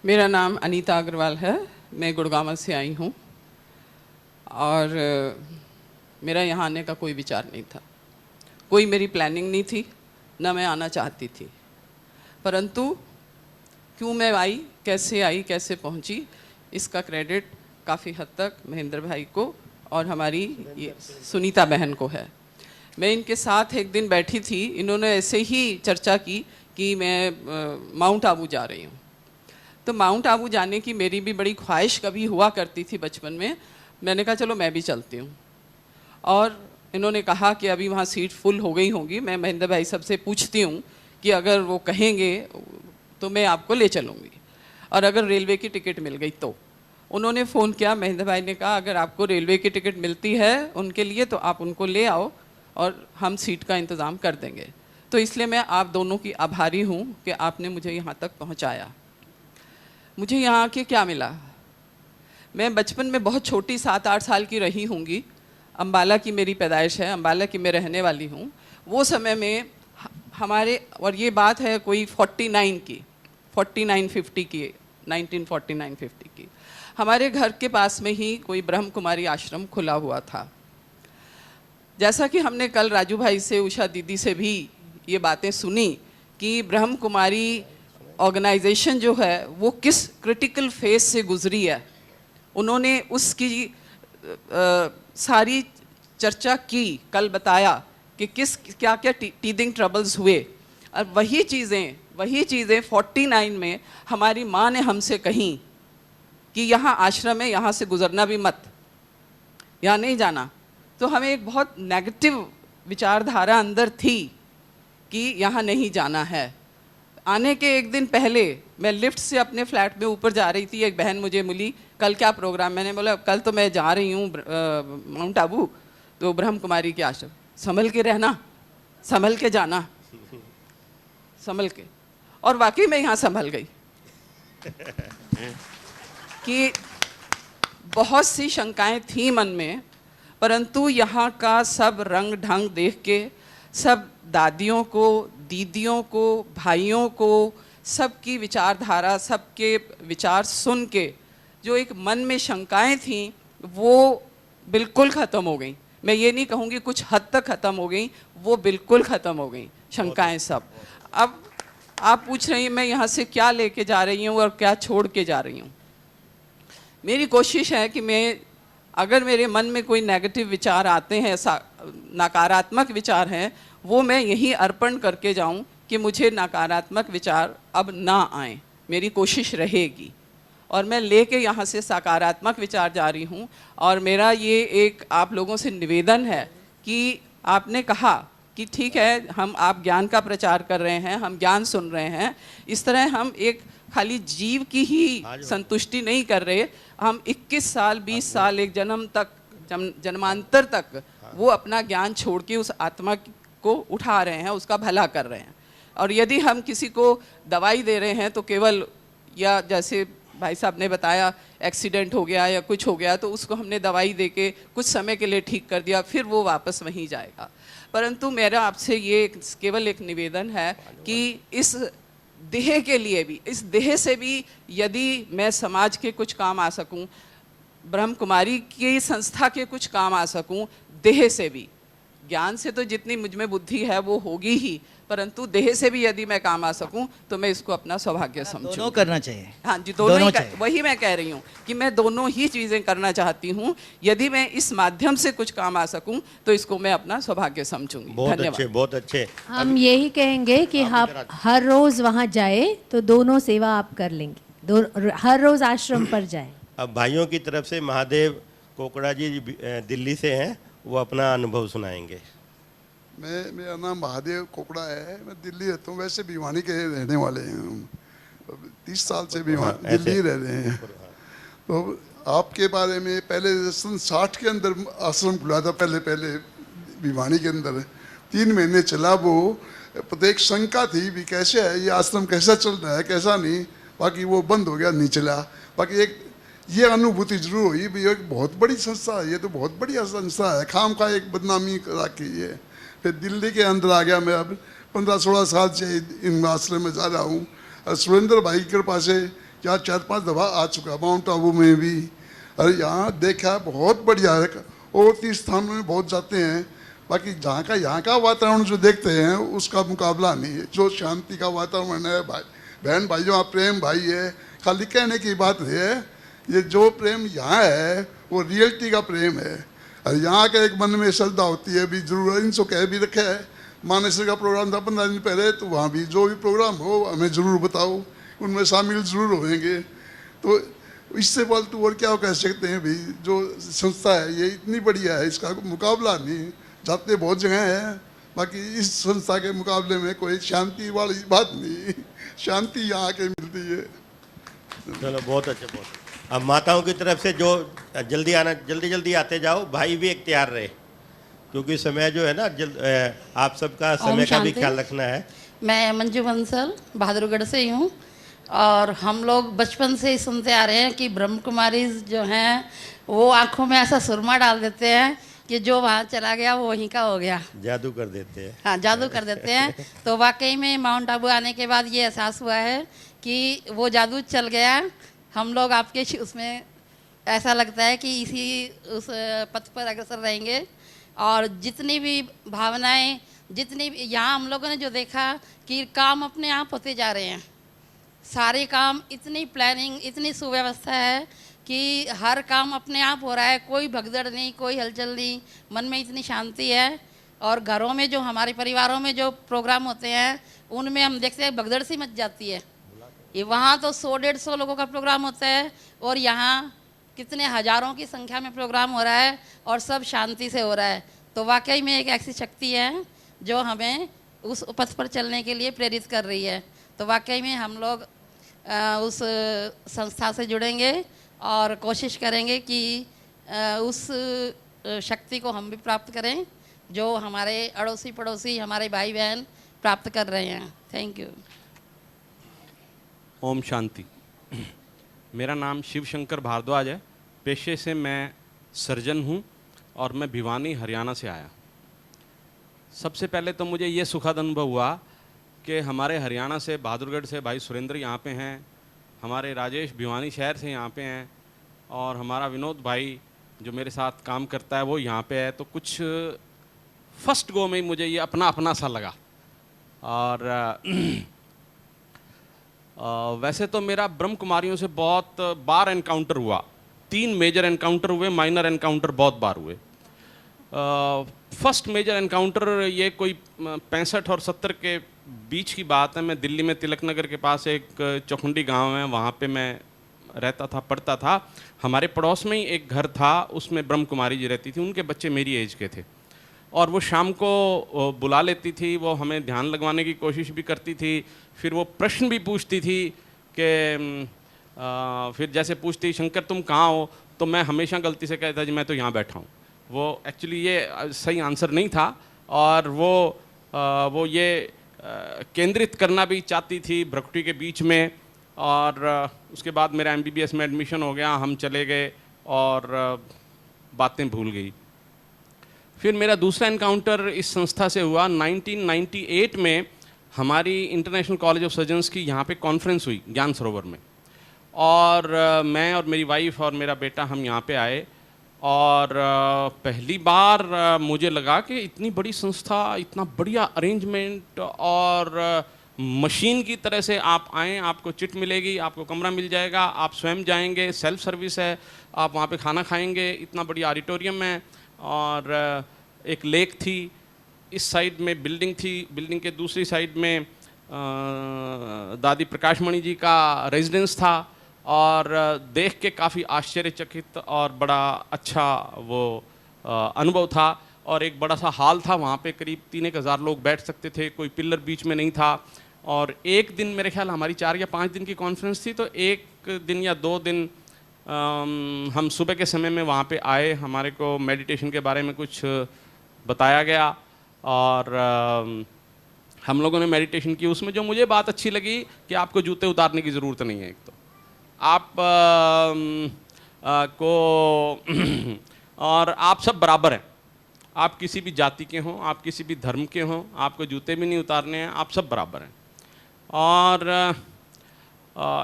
मेरा नाम अनीता अग्रवाल है, मैं गुड़गांव से आई हूँ और मेरा यहाँ आने का कोई विचार नहीं था, कोई मेरी प्लानिंग नहीं थी, ना मैं आना चाहती थी। परंतु क्यों मैं आई, कैसे पहुँची, इसका क्रेडिट काफ़ी हद तक महेंद्र भाई को और हमारी ये सुनीता बहन को है। मैं इनके साथ एक दिन बैठी थी, इन्होंने ऐसे ही चर्चा की कि मैं माउंट आबू जा रही हूँ। तो माउंट आबू जाने की मेरी भी बड़ी ख्वाहिश कभी हुआ करती थी बचपन में। मैंने कहा चलो मैं भी चलती हूँ। और इन्होंने कहा कि अभी वहाँ सीट फुल हो गई होंगी, मैं महेंद्र भाई साहब से पूछती हूँ कि अगर वो कहेंगे तो मैं आपको ले चलूँगी, और अगर रेलवे की टिकट मिल गई तो। उन्होंने फ़ोन किया, महेंद्र भाई ने कहा अगर आपको रेलवे की टिकट मिलती है उनके लिए तो आप उनको ले आओ और हम सीट का इंतज़ाम कर देंगे। तो इसलिए मैं आप दोनों की आभारी हूँ कि आपने मुझे यहाँ तक पहुँचाया। मुझे यहाँ आके क्या मिला? मैं बचपन में बहुत छोटी 7-8 साल की रही होंगी। अम्बाला की मेरी पैदाइश है, अम्बाला की मैं रहने वाली हूँ। वो समय में हमारे, और ये बात है कोई 49-50 की, 1949-50 की, हमारे घर के पास में ही कोई ब्रह्म कुमारी आश्रम खुला हुआ था। जैसा कि हमने कल राजू भाई से, उषा दीदी से भी ये बातें सुनी कि ब्रह्म कुमारी ऑर्गेनाइजेशन जो है वो किस क्रिटिकल फेज से गुजरी है। उन्होंने उसकी सारी चर्चा की, कल बताया कि किस क्या क्या टीदिंग ट्रबल्स हुए, और वही चीज़ें 49 में हमारी माँ ने हमसे कहीं कि यहाँ आश्रम है, यहाँ से गुजरना भी मत, यहाँ नहीं जाना। तो हमें एक बहुत नेगेटिव विचारधारा अंदर थी कि यहाँ नहीं जाना है। आने के एक दिन पहले मैं लिफ्ट से अपने फ्लैट में ऊपर जा रही थी, एक बहन मुझे मिली, कल क्या प्रोग्राम, मैंने बोला कल तो मैं जा रही हूँ माउंट आबू, तो ब्रह्म कुमारी के आश्रम, संभल के रहना, संभल के जाना, संभल के। और वाकई मैं यहाँ संभल गई कि बहुत सी शंकाएं थी मन में, परंतु यहाँ का सब रंग ढंग देख के, सब दादियों को, दीदियों को, भाइयों को, सबकी विचारधारा, सबके विचार सुन के जो एक मन में शंकाएं थीं वो बिल्कुल ख़त्म हो गई। मैं ये नहीं कहूँगी कुछ हद तक ख़त्म हो गई, वो बिल्कुल ख़त्म हो गई शंकाएं सब। अब आप पूछ रही हैं मैं यहाँ से क्या लेके जा रही हूँ और क्या छोड़ के जा रही हूँ। मेरी कोशिश है कि मैं, अगर मेरे मन में कोई नेगेटिव विचार आते हैं, नकारात्मक विचार हैं, वो मैं यहीं अर्पण करके जाऊं कि मुझे नकारात्मक विचार अब ना आए, मेरी कोशिश रहेगी। और मैं लेके यहाँ से सकारात्मक विचार जा रही हूँ। और मेरा ये एक आप लोगों से निवेदन है कि आपने कहा कि ठीक है, हम आप ज्ञान का प्रचार कर रहे हैं, हम ज्ञान सुन रहे हैं, इस तरह हम एक खाली जीव की ही संतुष्टि नहीं कर रहे, हम 21 साल 20 साल एक जन्म तक, जन्मांतर तक वो अपना ज्ञान छोड़ के उस आत्मा को उठा रहे हैं, उसका भला कर रहे हैं। और यदि हम किसी को दवाई दे रहे हैं तो केवल, या जैसे भाई साहब ने बताया एक्सीडेंट हो गया या कुछ हो गया तो उसको हमने दवाई दे के कुछ समय के लिए ठीक कर दिया, फिर वो वापस वहीं जाएगा। परंतु मेरा आपसे ये केवल एक निवेदन है कि इस देह के लिए भी, इस देह से भी यदि मैं समाज के कुछ काम आ सकूं, ब्रह्म कुमारी की संस्था के कुछ काम आ सकूं, देह से भी, ज्ञान से तो जितनी मुझ में बुद्धि है वो होगी ही, परंतु देह से भी यदि मैं काम आ सकूं तो मैं इसको अपना सौभाग्य समझूं। दोनों करना चाहिए। हाँ जी, दोनों ही चाहिए। वही मैं कह रही हूँ कि मैं दोनों ही चीज़ें करना चाहती हूँ। यदि मैं इस माध्यम से कुछ काम आ सकूं तो इसको मैं अपना सौभाग्य समझूंगी। बहुत अच्छे, बहुत अच्छे। हम यही कहेंगे कि आप हर रोज वहाँ जाए तो दोनों सेवा आप कर लेंगे, हर रोज आश्रम पर जाए। अब भाइयों की तरफ से महादेव कोकड़ा जी दिल्ली से हैं, वो अपना अनुभव सुनाएंगे। मेरा नाम महादेव कोकड़ा है, मैं दिल्ली रहता हूँ, वैसे भिवानी के रहने वाले हैं हम, 30 साल से दिल्ली रह रहे हैं। तो आपके बारे में पहले सन 60 के अंदर आश्रम खुला था, पहले भिवानी के अंदर 3 महीने चला वो, प्रत्येक शंका थी भी कैसे है ये आश्रम, कैसा चल रहा है कैसा नहीं, बाकी वो बंद हो गया, नहीं चला। बाकी एक ये अनुभूति जरूर हुई भी एक बहुत बड़ी संस्था है, ये तो बहुत बढ़िया संस्था है, खाम खा एक बदनामी रखी है। फिर दिल्ली के अंदर आ गया मैं, अब 15-16 साल से इन आश्रम में जा रहा हूँ। और सुरेंद्र भाई की कृपा से यहाँ 4-5 दफ़ा आ चुका, माउंट आबू में भी, और यहाँ देखा बहुत बढ़िया है। और 30 स्थानों में बहुत जाते हैं, बाकी जहाँ का यहाँ का वातावरण जो देखते हैं उसका मुकाबला नहीं है। जो शांति का वातावरण है, भाई बहन भाइयों आप प्रेम भाई है, खाली कहने की बात है, ये जो प्रेम यहाँ है वो रियलिटी का प्रेम है। और यहाँ के एक मन में श्रद्धा होती है भी, जरूर इनसे कह भी रखे है, मानेसर का प्रोग्राम था 15 दिन पहले, तो वहाँ भी जो भी प्रोग्राम हो हमें ज़रूर बताओ, उनमें शामिल ज़रूर होंगे। तो इससे फालतू और क्या कह सकते हैं भाई, जो संस्था है ये इतनी बढ़िया है, इसका मुकाबला नहीं। जाते बहुत जगह है, बाकी इस संस्था के मुकाबले में कोई शांति वाली बात नहीं, शांति यहाँ के मिलती है। चलो बहुत अच्छे, बहुत अच्छे। अब माताओं की तरफ से जो जल्दी आते जाओ, भाई भी तैयार रहे, क्योंकि समय जो है ना आप सबका समय का भी ख्याल रखना है। मैं मंजू बंसल बहादुरगढ़ से ही हूँ, और हम लोग बचपन से ही सुनते आ रहे हैं कि ब्रह्म कुमारी जो हैं वो आंखों में ऐसा सुरमा डाल देते हैं कि जो वहाँ चला गया वो वहीं का हो गया, जादू कर देते हैं। हाँ, जादू कर देते हैं। तो वाकई में माउंट आबू आने के बाद ये एहसास हुआ है कि वो जादू चल गया। हम लोग आपके उसमें ऐसा लगता है कि इसी उस पथ पर अग्रसर रहेंगे, और जितनी भी भावनाएं, जितनी भी यहाँ हम लोगों ने जो देखा कि काम अपने आप होते जा रहे हैं, सारे काम, इतनी प्लानिंग, इतनी सुव्यवस्था है कि हर काम अपने आप हो रहा है, कोई भगदड़ नहीं, कोई हलचल नहीं, मन में इतनी शांति है। और घरों में जो हमारे परिवारों में जो प्रोग्राम होते हैं उनमें हम देखते हैं भगदड़ सी मच जाती है। ये वहाँ तो 100-150 लोगों का प्रोग्राम होता है और यहाँ कितने हजारों की संख्या में प्रोग्राम हो रहा है और सब शांति से हो रहा है। तो वाकई में एक ऐसी शक्ति है जो हमें उस पथ पर चलने के लिए प्रेरित कर रही है। तो वाकई में हम लोग उस संस्था से जुड़ेंगे और कोशिश करेंगे कि उस शक्ति को हम भी प्राप्त करें जो हमारे अड़ोसी पड़ोसी, हमारे भाई बहन प्राप्त कर रहे हैं। Thank you. ओम शांति। मेरा नाम शिव शंकर भारद्वाज है। पेशे से मैं सर्जन हूँ और मैं भिवानी हरियाणा से आया। सबसे पहले तो मुझे ये सुखद अनुभव हुआ कि हमारे हरियाणा से बहादुरगढ़ से भाई सुरेंद्र यहाँ पे हैं, हमारे राजेश भिवानी शहर से यहाँ पे हैं और हमारा विनोद भाई जो मेरे साथ काम करता है वो यहाँ पे है। तो कुछ फर्स्ट गो में ही मुझे ये अपना अपना सा लगा। और वैसे तो मेरा ब्रह्म कुमारियों से बहुत बार एनकाउंटर हुआ। 3 मेजर एनकाउंटर हुए, माइनर एनकाउंटर बहुत बार हुए। फर्स्ट मेजर एनकाउंटर ये कोई 65 और 70 के बीच की बात है। मैं दिल्ली में तिलक नगर के पास एक चौखुंडी गांव है, वहाँ पे मैं रहता था, पढ़ता था। हमारे पड़ोस में ही एक घर था, उसमें ब्रह्म कुमारी जी रहती थी। उनके बच्चे मेरी एज के थे और वो शाम को बुला लेती थी, वो हमें ध्यान लगवाने की कोशिश भी करती थी। फिर वो प्रश्न भी पूछती थी कि फिर जैसे पूछती शंकर तुम कहाँ हो, तो मैं हमेशा गलती से कहता जी मैं तो यहाँ बैठा हूँ। वो एक्चुअली ये सही आंसर नहीं था और वो ये केंद्रित करना भी चाहती थी भ्रकुटी के बीच में। और उसके बाद मेरा MBBS में एडमिशन हो गया, हम चले गए और बातें भूल गई। फिर मेरा दूसरा एनकाउंटर इस संस्था से हुआ 1998 में। हमारी इंटरनेशनल कॉलेज ऑफ सर्जन्स की यहाँ पे कॉन्फ्रेंस हुई ज्ञान सरोवर में और मैं और मेरी वाइफ और मेरा बेटा हम यहाँ पे आए और पहली बार मुझे लगा कि इतनी बड़ी संस्था, इतना बढ़िया अरेंजमेंट और मशीन की तरह से आप आएँ, आपको चिट मिलेगी, आपको कमरा मिल जाएगा, आप स्वयं जाएंगे, सेल्फ सर्विस है, आप वहाँ पे खाना खाएंगे, इतना बढ़िया ऑडिटोरियम है और एक लेक थी, इस साइड में बिल्डिंग थी, बिल्डिंग के दूसरी साइड में दादी प्रकाशमणि जी का रेजिडेंस था और देख के काफ़ी आश्चर्यचकित और बड़ा अच्छा वो अनुभव था। और एक बड़ा सा हॉल था, वहाँ पे करीब 3-1 हज़ार लोग बैठ सकते थे, कोई पिलर बीच में नहीं था। और एक दिन मेरे ख्याल हमारी 4 या 5 दिन की कॉन्फ्रेंस थी, तो एक दिन या 2 दिन हम सुबह के समय में वहाँ पे आए, हमारे को मेडिटेशन के बारे में कुछ बताया गया और हम लोगों ने मेडिटेशन की। उसमें जो मुझे बात अच्छी लगी कि आपको जूते उतारने की ज़रूरत नहीं है। एक तो आप को और आप सब बराबर हैं, आप किसी भी जाति के हों, आप किसी भी धर्म के हों, आपको जूते भी नहीं उतारने हैं, आप सब बराबर हैं। और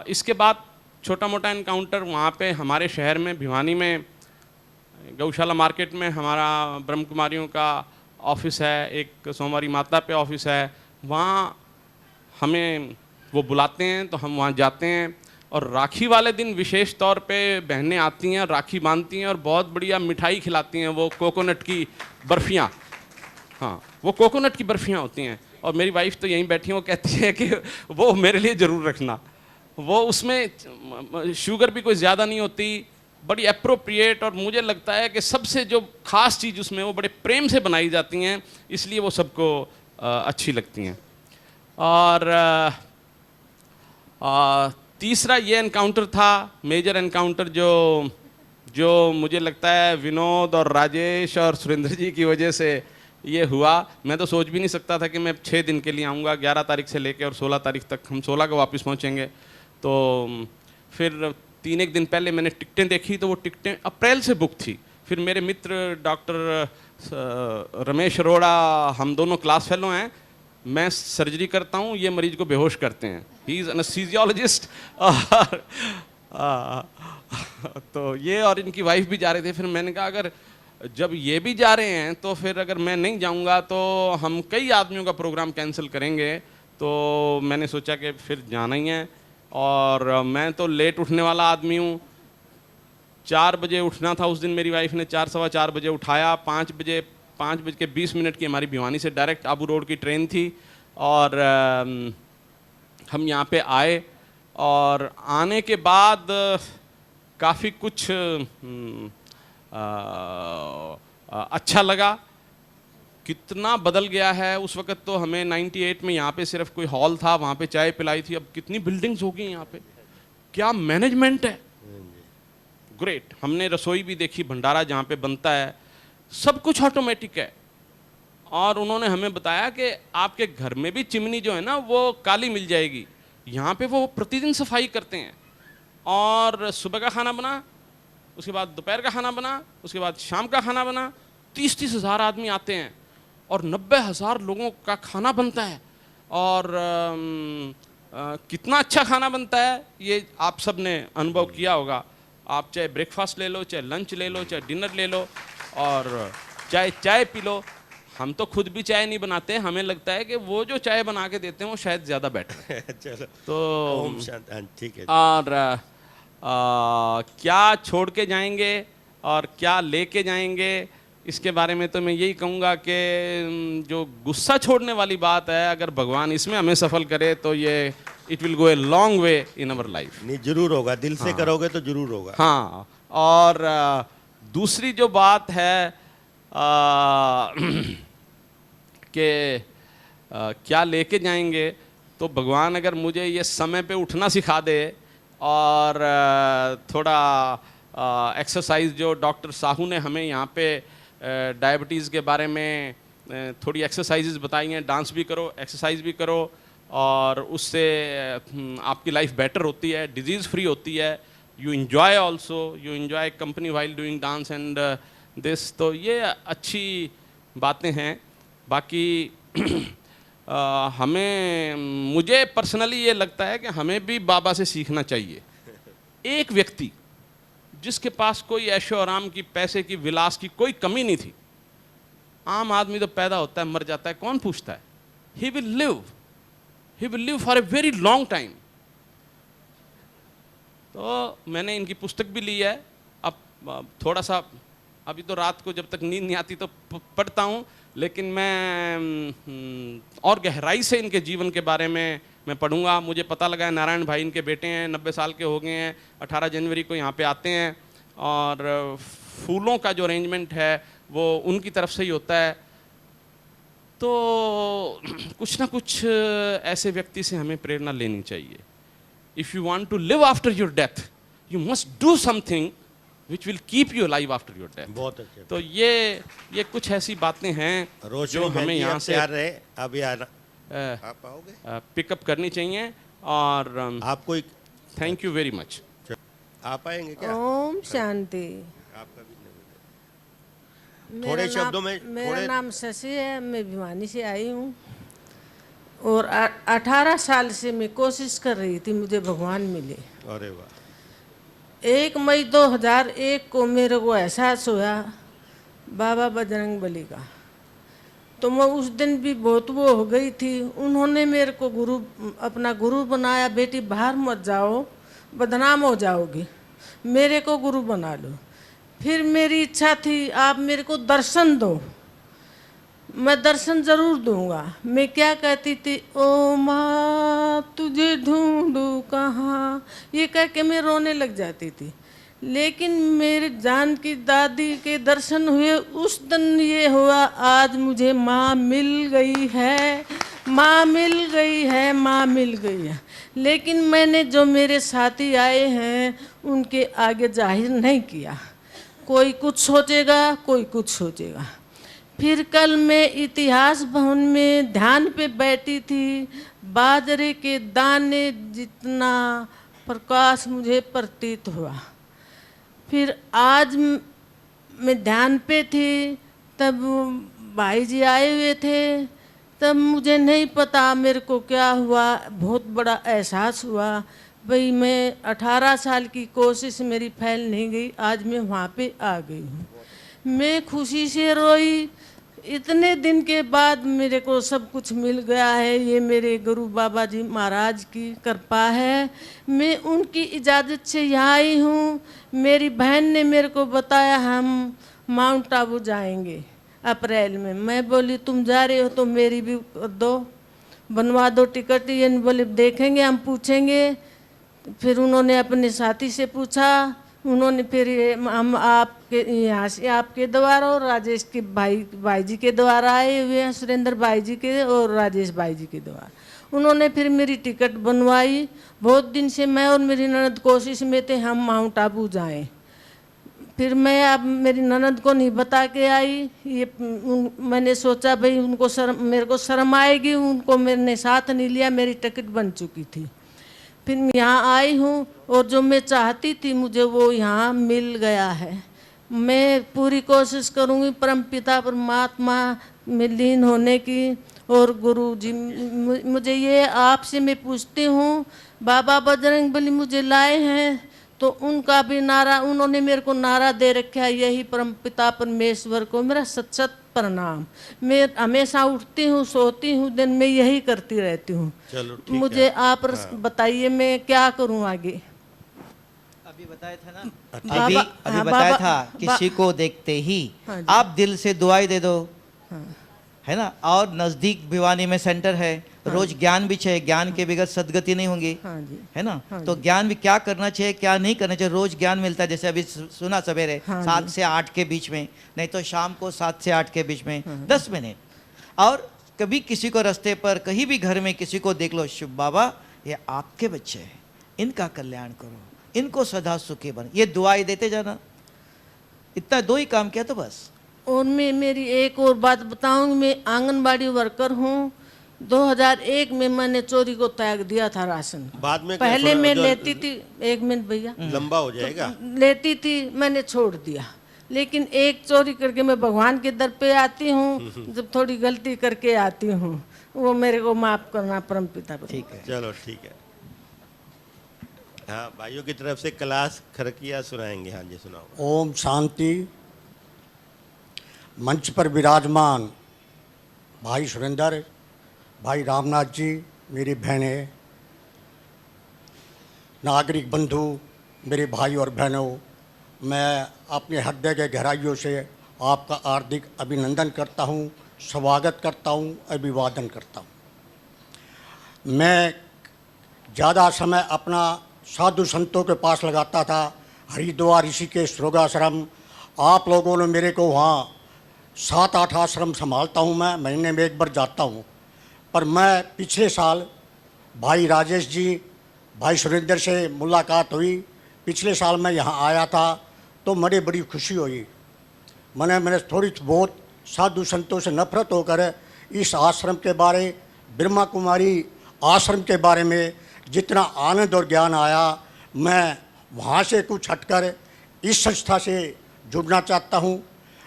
इसके बाद छोटा मोटा इनकाउंटर वहाँ पे हमारे शहर में भिवानी में गौशाला मार्केट में हमारा ब्रह्म कुमारियों का ऑफिस है, एक सोमवारी माता पे ऑफिस है, वहाँ हमें वो बुलाते हैं तो हम वहाँ जाते हैं। और राखी वाले दिन विशेष तौर पे बहनें आती हैं, राखी बांधती हैं और बहुत बढ़िया मिठाई खिलाती हैं, वो कोकोनट की बर्फ़ियाँ। हाँ, वो कोकोनट की बर्फ़ियाँ होती हैं और मेरी वाइफ तो यहीं बैठी है, वो कहती है कि वो मेरे लिए ज़रूर रखना। वो उसमें शुगर भी कोई ज़्यादा नहीं होती, बड़ी अप्रोप्रिएट, और मुझे लगता है कि सबसे जो ख़ास चीज़ उसमें वो बड़े प्रेम से बनाई जाती हैं, इसलिए वो सबको अच्छी लगती हैं। और तीसरा ये एनकाउंटर था, मेजर एनकाउंटर, जो मुझे लगता है विनोद और राजेश और सुरेंद्र जी की वजह से ये हुआ। मैं तो सोच भी नहीं सकता था कि मैं 6 दिन के लिए आऊँगा, 11 तारीख से लेकर और 16 तारीख तक, हम 16 को वापस पहुँचेंगे। तो फिर 3-1 दिन पहले मैंने टिकटें देखी तो वो टिकटें अप्रैल से बुक थी। फिर मेरे मित्र डॉक्टर रमेश अरोड़ा, हम दोनों क्लास फेलो हैं, मैं सर्जरी करता हूँ, ये मरीज को बेहोश करते हैं, ही इज़ एनेस्थीसियोलॉजिस्ट। तो ये और इनकी वाइफ भी जा रहे थे। फिर मैंने कहा अगर जब ये भी जा रहे हैं तो फिर अगर मैं नहीं जाऊंगा तो हम कई आदमियों का प्रोग्राम कैंसिल करेंगे। तो मैंने सोचा कि फिर जाना ही है। और मैं तो लेट उठने वाला आदमी हूँ, 4 बजे उठना था उस दिन, मेरी वाइफ ने 4 सवा 4 बजे उठाया। 5 बज के 20 मिनट की हमारी भिवानी से डायरेक्ट आबू रोड की ट्रेन थी और हम यहाँ पे आए। और आने के बाद काफ़ी कुछ अच्छा लगा। कितना बदल गया है। उस वक्त तो हमें 98 में यहाँ पे सिर्फ कोई हॉल था, वहाँ पे चाय पिलाई थी, अब कितनी बिल्डिंग्स हो गई यहाँ पे, क्या मैनेजमेंट है, ग्रेट। हमने रसोई भी देखी, भंडारा जहाँ पे बनता है, सब कुछ ऑटोमेटिक है। और उन्होंने हमें बताया कि आपके घर में भी चिमनी जो है ना वो काली मिल जाएगी, यहाँ पे वो प्रतिदिन सफाई करते हैं। और सुबह का खाना बना, उसके बाद दोपहर का खाना बना, उसके बाद शाम का खाना बना। 30-30 हज़ार आदमी आते हैं और 90,000 लोगों का खाना बनता है। और कितना अच्छा खाना बनता है ये आप सब ने अनुभव किया होगा। आप चाहे ब्रेकफास्ट ले लो, चाहे लंच ले लो, चाहे डिनर ले लो, और चाहे चाय पी लो। हम तो खुद भी चाय नहीं बनाते, हमें लगता है कि वो जो चाय बना के देते हैं वो शायद ज़्यादा बेटर है। चलो तो ओम शांति, ठीक है। और क्या छोड़ के जाएंगे और क्या लेके जाएंगे, इसके बारे में तो मैं यही कहूँगा कि जो गुस्सा छोड़ने वाली बात है, अगर भगवान इसमें हमें सफल करे तो ये it will go a long way in our life. नहीं, जरूर होगा, दिल से करोगे तो जरूर होगा। हाँ, और दूसरी जो बात है कि क्या लेके जाएंगे, तो भगवान अगर मुझे ये समय पे उठना सिखा दे और थोड़ा एक्सरसाइज जो डॉक्टर साहू ने हमें यहाँ पे डायबिटीज़ के बारे में थोड़ी एक्सरसाइजेज बताई हैं, डांस भी करो, एक्सरसाइज भी करो, और उससे आपकी लाइफ बेटर होती है, डिजीज़ फ्री होती है। You enjoy also, you enjoy company while doing dance and this. तो ये अच्छी बातें हैं। बाकी मुझे पर्सनली ये लगता है कि हमें भी बाबा से सीखना चाहिए। एक व्यक्ति जिसके पास कोई ऐशो आराम की, पैसे की, विलास की कोई कमी नहीं थी, आम आदमी तो पैदा होता है, मर जाता है, कौन पूछता है? He will live for a very long time. तो मैंने इनकी पुस्तक भी ली है। अब थोड़ा सा, अभी तो रात को जब तक नींद नहीं आती तो पढ़ता हूँ, लेकिन मैं और गहराई से इनके जीवन के बारे में मैं पढ़ूंगा। मुझे पता लगा है नारायण भाई इनके बेटे हैं, 90 साल के हो गए हैं, 18 जनवरी को यहाँ पे आते हैं, और फूलों का जो अरेंजमेंट है वो उनकी तरफ से ही होता है। तो कुछ ना कुछ ऐसे व्यक्ति से हमें प्रेरणा लेनी चाहिए। If you want to live after your death, you must do something which will keep you alive after your death. बहुत अच्छे। तो ये कुछ ऐसी बातें हैं जो हमें यहाँ से अब यार आप आओगे, पिकअप करनी चाहिए। और आपको थैंक यू वेरी मच। आप आएंगे क्या? ओम शांति। आपका भी थोड़े शब्दों में। मेरा नाम शशि है, मैं भिवानी से आई हूँ और 18 साल से मैं कोशिश कर रही थी मुझे भगवान मिले। अरे वाह। 1 मई 2001 को मेरे को एहसास हुआ बाबा बजरंग बली का। तो मैं उस दिन भी बहुत वो हो गई थी। उन्होंने मेरे को अपना गुरु बनाया। बेटी बाहर मत जाओ, बदनाम हो जाओगी, मेरे को गुरु बना लो। फिर मेरी इच्छा थी आप मेरे को दर्शन दो, मैं दर्शन जरूर दूंगा। मैं क्या कहती थी, ओ माँ तुझे ढूंढूं कहाँ, ये कह के मैं रोने लग जाती थी। लेकिन मेरे जान की दादी के दर्शन हुए उस दिन ये हुआ, आज मुझे माँ मिल गई है, माँ मिल गई है, माँ मिल गई है। लेकिन मैंने जो मेरे साथी आए हैं उनके आगे जाहिर नहीं किया। कोई कुछ सोचेगा, कोई कुछ सोचेगा। फिर कल मैं इतिहास भवन में ध्यान पे बैठी थी। बाजरे के दाने जितना प्रकाश मुझे प्रतीत हुआ। फिर आज मैं ध्यान पे थी, तब भाई जी आए हुए थे, तब मुझे नहीं पता मेरे को क्या हुआ, बहुत बड़ा एहसास हुआ। भाई मैं 18 साल की कोशिश मेरी फैल नहीं गई, आज मैं वहाँ पे आ गई हूँ। मैं खुशी से रोई, इतने दिन के बाद मेरे को सब कुछ मिल गया है। ये मेरे गुरु बाबा जी महाराज की कृपा है। मैं उनकी इजाज़त से यहाँ आई हूँ। मेरी बहन ने मेरे को बताया हम माउंट आबू जाएंगे अप्रैल में। मैं बोली तुम जा रहे हो तो मेरी भी दो, बनवा दो टिकट। ये बोले देखेंगे, हम पूछेंगे। फिर उन्होंने अपने साथी से पूछा, उन्होंने फिर हम आपके यहाँ से आपके द्वारा और राजेश के भाई जी के द्वारा आए हुए हैं, सुरेंद्र भाई जी के और राजेश भाई जी के द्वारा। उन्होंने फिर मेरी टिकट बनवाई। बहुत दिन से मैं और मेरी ननद कोशिश में थे हम माउंट आबू जाएं। फिर मैं अब मेरी ननद को नहीं बता के आई। मैंने सोचा भाई उनको मेरे को शर्म आएगी, उनको मैंने साथ नहीं लिया, मेरी टिकट बन चुकी थी। फिर मैं यहाँ आई हूँ और जो मैं चाहती थी मुझे वो यहाँ मिल गया है। मैं पूरी कोशिश करूँगी परमपिता परमात्मा में लीन होने की। और गुरु जी मुझे ये आपसे मैं पूछती हूँ, बाबा बजरंगबली मुझे लाए हैं तो उनका भी नारा, उन्होंने मेरे को नारा दे रखा है, यही परमपिता परमेश्वर को मेरा सत सत प्रणाम। मैं हमेशा उठती हूँ, सोती हूँ, दिन में यही करती रहती हूँ। चलो ठीक मुझे है। आप बताइए मैं क्या करूँ आगे। अभी बताया था ना, बाबा- अभी हाँ, बताया बाबा- था किसी को देखते ही हाँ जी। आप दिल से दुआई दे दो, हाँ। है ना। और नज़दीक भिवानी में सेंटर है, रोज ज्ञान भी चाहिए, ज्ञान के बगैर सदगति नहीं होंगी, हाँ जी। है ना। हाँ तो जी। ज्ञान भी क्या करना चाहिए क्या नहीं करना चाहिए, रोज ज्ञान मिलता है। जैसे अभी सुना सवेरे हाँ 7 जी। से 8 के बीच में, नहीं तो शाम को 7 से 8 के बीच में 10 मिनट। और कभी किसी को रास्ते पर कहीं भी घर में किसी को देख लो, शुभ बाबा ये आपके बच्चे हैं, इनका कल्याण करो, इनको सदा सुखी बन, ये दुआई देते जाना। इतना 2 ही काम किया तो बस। और मैं मेरी एक और बात बताऊं, मैं आंगनबाड़ी वर्कर हूँ। 2001 में मैंने चोरी को त्याग दिया था राशन। बाद में पहले मैं जो लेती थी, 1 मिनट भैया, लंबा हो जाएगा। लेती थी, मैंने छोड़ दिया। लेकिन एक चोरी करके मैं भगवान के दर पे आती हूँ, जब थोड़ी गलती करके आती हूँ, वो मेरे को माफ करना परमपिता। ठीक है, चलो ठीक है। हाँ, भाइयों की तरफ से क्लास खरकिया सुनाएंगे। हाँ जी, सुनाओ। ओम शांति। मंच पर विराजमान भाई सुरेंद्र, भाई रामनाथ जी, मेरी बहनें, नागरिक बंधु, मेरे भाई और बहनों, मैं अपने हृदय के गहराइयों से आपका हार्दिक अभिनंदन करता हूँ, स्वागत करता हूँ, अभिवादन करता हूँ। मैं ज़्यादा समय अपना साधु संतों के पास लगाता था, हरिद्वार, ऋषिकेश, योगाश्रम। आप लोगों ने मेरे को वहाँ 7-8 आश्रम संभालता हूँ, मैं महीने में 1 बार जाता हूँ। पर मैं पिछले साल भाई राजेश जी, भाई सुरेंद्र से मुलाकात हुई। पिछले साल मैं यहाँ आया था तो मुझे बड़ी खुशी हुई। मैंने थोड़ी बहुत साधु संतों से नफरत होकर इस आश्रम के बारे, ब्रह्मा कुमारी आश्रम के बारे में जितना आनंद और ज्ञान आया, मैं वहाँ से कुछ हटकर इस संस्था से जुड़ना चाहता हूँ।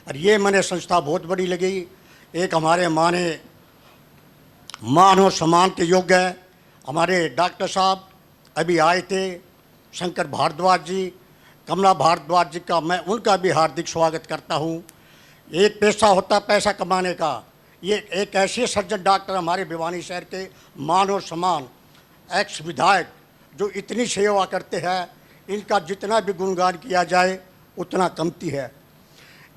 और ये मैंने संस्था बहुत बड़ी लगी। एक हमारे मानव सम्मान के योग्य है, हमारे डॉक्टर साहब अभी आए थे, शंकर भारद्वाज जी, कमला भारद्वाज जी का मैं उनका भी हार्दिक स्वागत करता हूँ। एक पेशा होता पैसा कमाने का, ये एक ऐसे सज्जन डॉक्टर हमारे भिवानी शहर के मानव सम्मान एक्स विधायक जो इतनी सेवा करते हैं, इनका जितना भी गुणगान किया जाए उतना कमती है।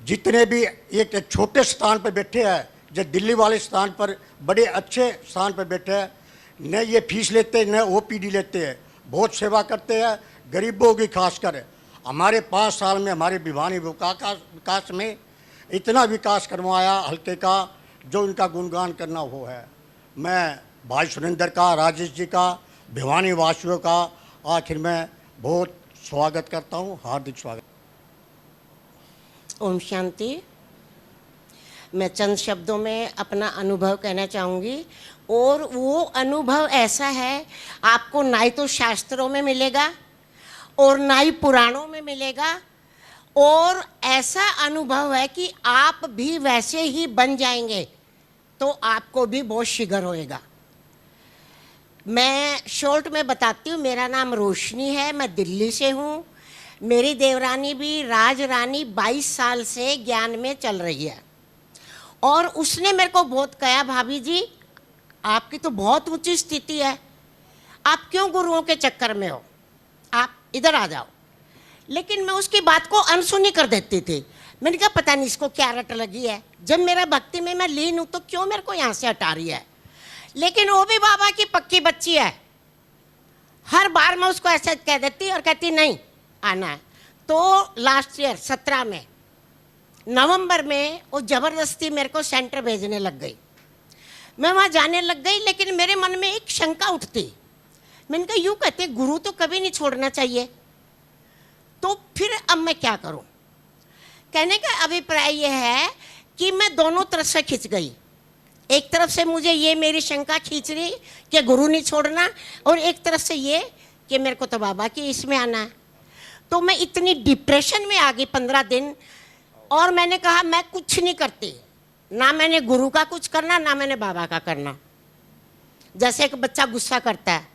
जितने भी एक छोटे स्थान पर बैठे हैं, जो दिल्ली वाले स्थान पर बड़े अच्छे स्थान पर बैठे हैं, न ये फीस लेते न ओपीडी लेते हैं, बहुत सेवा करते हैं गरीबों की। खासकर हमारे 5 साल में हमारे भिवानी विकास में इतना विकास करवाया हल्के का, जो इनका गुणगान करना वो है। मैं भाई सुरेंद्र का, राजेश जी का, भिवानी वासियों का आखिर में बहुत स्वागत करता हूँ, हार्दिक स्वागत। ओम शांति। मैं चंद शब्दों में अपना अनुभव कहना चाहूँगी, और वो अनुभव ऐसा है आपको ना ही तो शास्त्रों में मिलेगा और ना ही पुराणों में मिलेगा, और ऐसा अनुभव है कि आप भी वैसे ही बन जाएंगे तो आपको भी बहुत शीघ्र होएगा। मैं शॉर्ट में बताती हूँ। मेरा नाम रोशनी है, मैं दिल्ली से हूँ। मेरी देवरानी भी राज रानी 22 साल से ज्ञान में चल रही है, और उसने मेरे को बहुत कहा, भाभी जी आपकी तो बहुत ऊंची स्थिति है, आप क्यों गुरुओं के चक्कर में हो, आप इधर आ जाओ। लेकिन मैं उसकी बात को अनसुनी कर देती थी। मैंने कहा पता नहीं इसको क्या रट लगी है, जब मेरा भक्ति में मैं लीन हूं तो क्यों मेरे को यहाँ से हटा रही है। लेकिन वो भी बाबा की पक्की बच्ची है, हर बार मैं उसको ऐसे कह देती और कहती नहीं आना है। तो लास्ट ईयर 17 में नवंबर में वो जबरदस्ती मेरे को सेंटर भेजने लग गई। मैं वहाँ जाने लग गई, लेकिन मेरे मन में एक शंका उठती। मैंने कहा यूँ कहते गुरु तो कभी नहीं छोड़ना चाहिए, तो फिर अब मैं क्या करूं। कहने का अभिप्राय यह है कि मैं दोनों तरफ से खिंच गई। एक तरफ से मुझे ये मेरी शंका खींच रही कि गुरु नहीं छोड़ना, और एक तरफ से ये कि मेरे को तो बाबा की इसमें आना है। तो मैं इतनी डिप्रेशन में आ गई 15 दिन, और मैंने कहा मैं कुछ नहीं करती, ना मैंने गुरु का कुछ करना ना मैंने बाबा का करना। जैसे एक बच्चा गुस्सा करता है,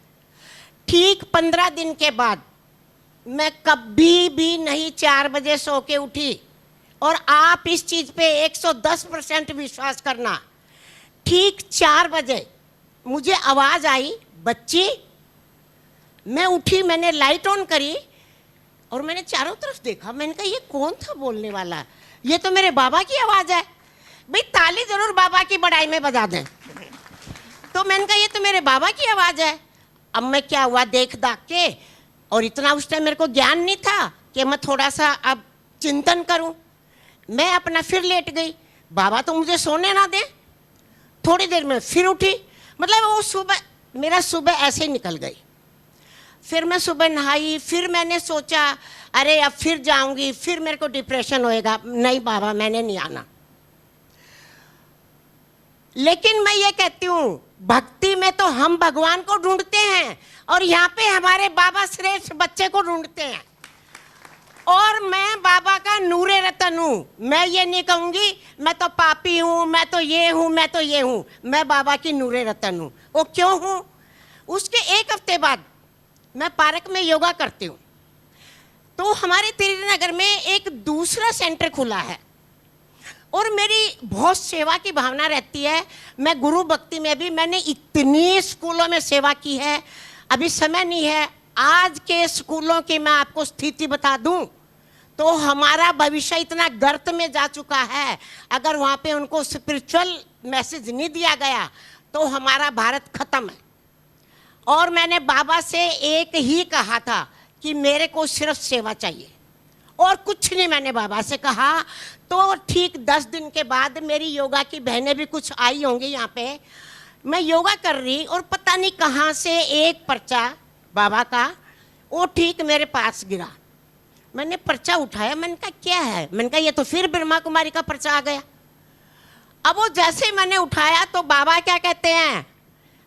ठीक 15 दिन के बाद मैं कभी भी नहीं 4 बजे सो के उठी। और आप इस चीज पे 110% विश्वास करना, ठीक 4 बजे मुझे आवाज आई बच्ची। मैं उठी, मैंने लाइट ऑन करी और मैंने चारों तरफ देखा। मैंने कहा ये कौन था बोलने वाला, ये तो मेरे बाबा की आवाज है। भाई ताली जरूर बाबा की बड़ाई में बजा दें। तो मैंने कहा ये तो मेरे बाबा की आवाज है। अब मैं क्या हुआ देख दाख के, और इतना उस टाइम मेरे को ज्ञान नहीं था कि मैं थोड़ा सा अब चिंतन करूं। मैं अपना फिर लेट गई, बाबा तो मुझे सोने ना दे। थोड़ी देर में फिर उठी, मतलब वो सुबह मेरा सुबह ऐसे ही निकल गई। फिर मैं सुबह नहाई, फिर मैंने सोचा अरे अब फिर जाऊंगी, फिर मेरे को डिप्रेशन होएगा। नहीं बाबा मैंने नहीं आना। लेकिन मैं ये कहती हूँ भक्ति में तो हम भगवान को ढूंढते हैं, और यहाँ पे हमारे बाबा श्रेष्ठ बच्चे को ढूंढते हैं। और मैं बाबा का नूरे रतन हूँ। मैं ये नहीं कहूँगी मैं तो पापी हूँ, मैं तो ये हूँ, मैं तो ये हूँ। मैं बाबा की नूरे रतन हूँ। वो क्यों हूँ? उसके 1 हफ्ते बाद मैं पार्क में योगा करती हूँ। तो हमारे त्रिनगर में एक दूसरा सेंटर खुला है, और मेरी बहुत सेवा की भावना रहती है। मैं गुरु भक्ति में भी मैंने इतनी स्कूलों में सेवा की है, अभी समय नहीं है। आज के स्कूलों की मैं आपको स्थिति बता दूं तो हमारा भविष्य इतना गर्त में जा चुका है। अगर वहाँ पे उनको स्पिरिचुअल मैसेज नहीं दिया गया तो हमारा भारत खत्म है। और मैंने बाबा से एक ही कहा था कि मेरे को सिर्फ सेवा चाहिए और कुछ नहीं मैंने बाबा से कहा। तो ठीक 10 दिन के बाद मेरी योगा की बहनें भी कुछ आई होंगी यहाँ पे। मैं योगा कर रही और पता नहीं कहाँ से एक पर्चा बाबा का वो ठीक मेरे पास गिरा। मैंने पर्चा उठाया, मैंने कहा क्या है? मैंने कहा ये तो फिर ब्रह्मा कुमारी का पर्चा आ गया। अब वो जैसे मैंने उठाया तो बाबा क्या कहते हैं,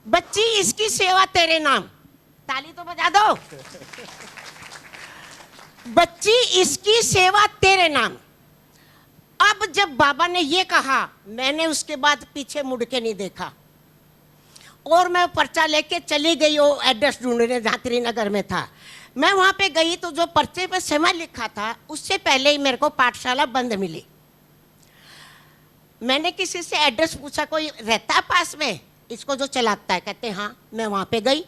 बच्ची इसकी सेवा तेरे नाम। ताली तो बजा दो। बच्ची इसकी सेवा तेरे नाम। अब जब बाबा ने ये कहा मैंने उसके बाद पीछे मुड़ के नहीं देखा और मैं पर्चा लेके चली गई वो एड्रेस ढूंढने जहाँ त्रिनगर में था। मैं वहाँ पे गई तो जो पर्चे पे समय लिखा था उससे पहले ही मेरे को पाठशाला बंद मिली। मैंने किसी से एड्रेस पूछा कोई रहता पास में इसको जो चलाता है? कहते हाँ। मैं वहाँ पे गई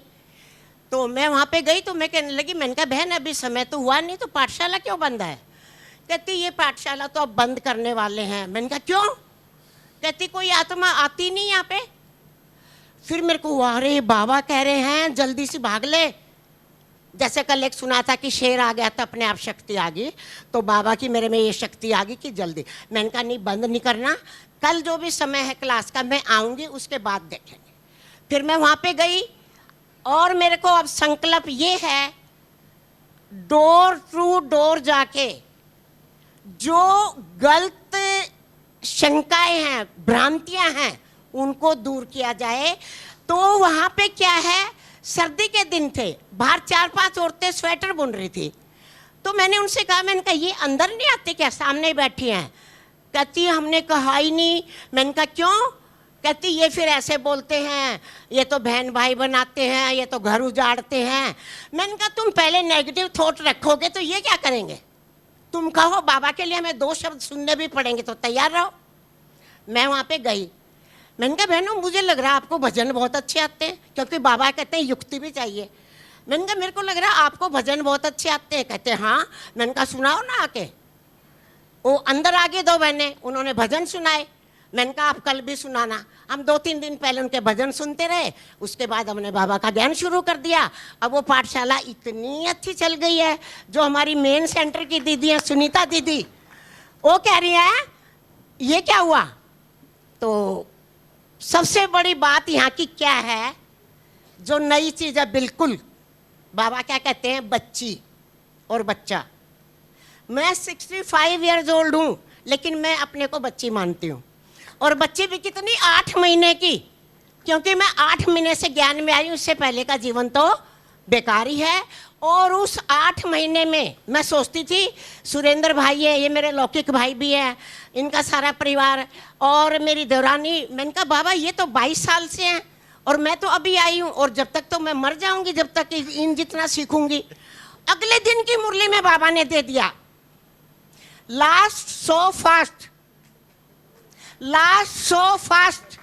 तो मैं कहने लगी, मैंने कहा बहन अभी समय तो हुआ नहीं तो पाठशाला क्यों बंद है? कहती ये पाठशाला तो अब बंद करने वाले हैं। मैंने कहा क्यों? कहती कोई आत्मा आती नहीं यहाँ पे। फिर मेरे को हुआ अरे बाबा कह रहे हैं जल्दी से भाग ले। जैसे कल एक सुना था कि शेर आ गया था अपने आप शक्ति आ गई, तो बाबा की मेरे में ये शक्ति आ गई कि जल्दी। मैंने कहा नहीं बंद नहीं करना, कल जो भी समय है क्लास का मैं आऊँगी उसके बाद देखेंगे। फिर मैं वहाँ पे गई और मेरे को अब संकल्प ये है डोर टू डोर जाके जो गलत शंकाएं हैं भ्रांतियां हैं उनको दूर किया जाए। तो वहाँ पे क्या है, सर्दी के दिन थे, बाहर 4-5 औरतें स्वेटर बुन रही थी। तो मैंने उनसे कहा, मैंने कहा ये अंदर नहीं आते क्या, सामने बैठी हैं? कहती हमने कहा ही नहीं। मैंने कहा क्यों? कहती ये फिर ऐसे बोलते हैं, ये तो बहन भाई बनाते हैं, ये तो घर उजाड़ते हैं। मैंने कहा तुम पहले नेगेटिव थॉट रखोगे तो ये क्या करेंगे? तुम कहो बाबा के लिए हमें 2 शब्द सुनने भी पड़ेंगे तो तैयार रहो। मैं वहाँ पे गई, मैंने कहा बहनों मुझे लग रहा है आपको भजन बहुत अच्छे आते हैं, क्योंकि बाबा कहते हैं युक्ति भी चाहिए। मैंने कहा मेरे को लग रहा है आपको भजन बहुत अच्छे आते हैं। कहते हैं हाँ। मैंने कहा सुनाओ ना आके। वो अंदर आ गए 2 बहनें, उन्होंने भजन सुनाए। मैंने कहा आप कल भी सुनाना। हम 2-3 दिन पहले उनके भजन सुनते रहे, उसके बाद हमने बाबा का ज्ञान शुरू कर दिया। अब वो पाठशाला इतनी अच्छी चल गई है, जो हमारी मेन सेंटर की दीदी है सुनीता दीदी, वो कह रही है ये क्या हुआ। तो सबसे बड़ी बात यहाँ की क्या है, जो नई चीज़ है बिल्कुल, बाबा क्या कहते हैं बच्ची और बच्चा। मैं 65 ईयर्स ओल्ड हूँ, लेकिन मैं अपने को बच्ची मानती हूँ। और बच्ची भी कितनी, 8 महीने की, क्योंकि मैं 8 महीने से ज्ञान में आई हूँ, उससे पहले का जीवन तो बेकार ही है। और उस 8 महीने में मैं सोचती थी सुरेंद्र भाई है, ये मेरे लौकिक भाई भी है, इनका सारा परिवार और मेरी देवरानी। मैंने कहा बाबा ये तो 22 साल से हैं और मैं तो अभी आई हूँ, और जब तक तो मैं मर जाऊंगी जब तक इन जितना सीखूंगी। अगले दिन की मुरली में बाबा ने दे दिया, last so fast, last so fast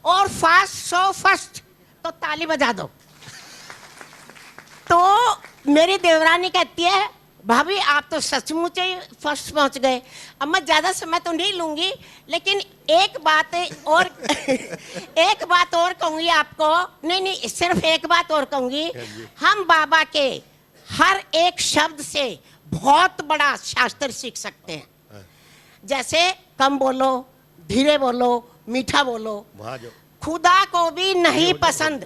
और फास्ट सो फर्स्ट। तो ताली बजा दो। तो मेरी देवरानी कहती है भाभी आप तो सचमुच ही फर्स्ट पहुंच गए। अब मैं ज़्यादा समय तो नहीं लूँगी, लेकिन एक बात और एक बात और कहूँगी आपको। नहीं, सिर्फ एक बात और कहूँगी। हम बाबा के हर एक शब्द से बहुत बड़ा शास्त्र सीख सकते हैं। जैसे कम बोलो, धीरे बोलो, मीठा बोलो। खुदा को भी नहीं पसंद,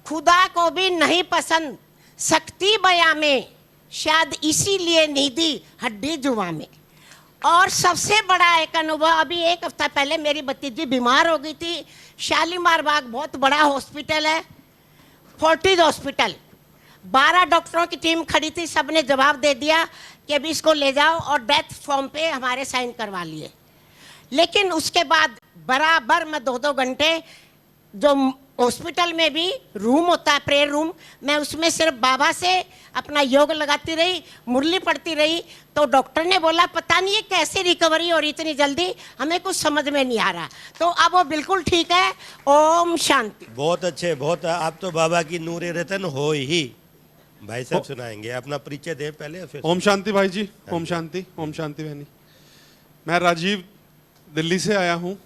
खुदा को भी नहीं पसंद शक्ति बया में, शायद इसीलिए नहीं दी हड्डी जुआ में। और सबसे बड़ा एक अनुभव, अभी 1 हफ्ता पहले मेरी भतीजी बीमार हो गई थी। शालीमार बाग बहुत बड़ा हॉस्पिटल है, फोर्टिज हॉस्पिटल। 12 डॉक्टरों की टीम खड़ी थी, सबने जवाब दे दिया कि अभी इसको ले जाओ, और डेथ फॉर्म पे हमारे साइन करवा लिए। लेकिन उसके बाद बराबर मैं 2-2 घंटे, जो हॉस्पिटल में भी रूम होता है प्रेयर रूम, मैं उसमें सिर्फ बाबा से अपना योग लगाती रही, मुरली पढ़ती रही। तो डॉक्टर ने बोला पता नहीं ये कैसे रिकवरी हो रही इतनी जल्दी, हमें कुछ समझ में नहीं आ रहा। तो अब वो बिल्कुल ठीक है। ओम शांति। बहुत अच्छे, बहुत। आप तो बाबा की नूरे रतन हो ही। भाई साहब सुनाएंगे, अपना परिचय दें पहले फिर। ओम शांति भाई जी। ओम शांति। ओम शांति बहनी। मैं राजीव दिल्ली से आया हूँ,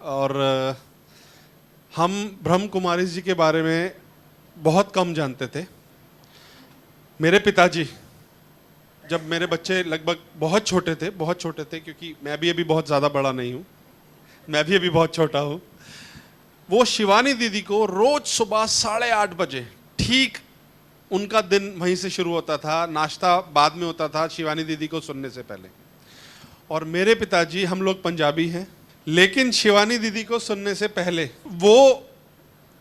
और हम ब्रह्म कुमारी जी के बारे में बहुत कम जानते थे। मेरे पिताजी, जब मेरे बच्चे लगभग बहुत छोटे थे, बहुत छोटे थे, क्योंकि मैं भी अभी बहुत ज़्यादा बड़ा नहीं हूँ, मैं भी अभी बहुत छोटा हूँ, वो शिवानी दीदी को रोज़ सुबह 8:30 बजे, ठीक उनका दिन वहीं से शुरू होता था, नाश्ता बाद में होता था शिवानी दीदी को सुनने से पहले। और मेरे पिताजी, हम लोग पंजाबी हैं, लेकिन शिवानी दीदी को सुनने से पहले वो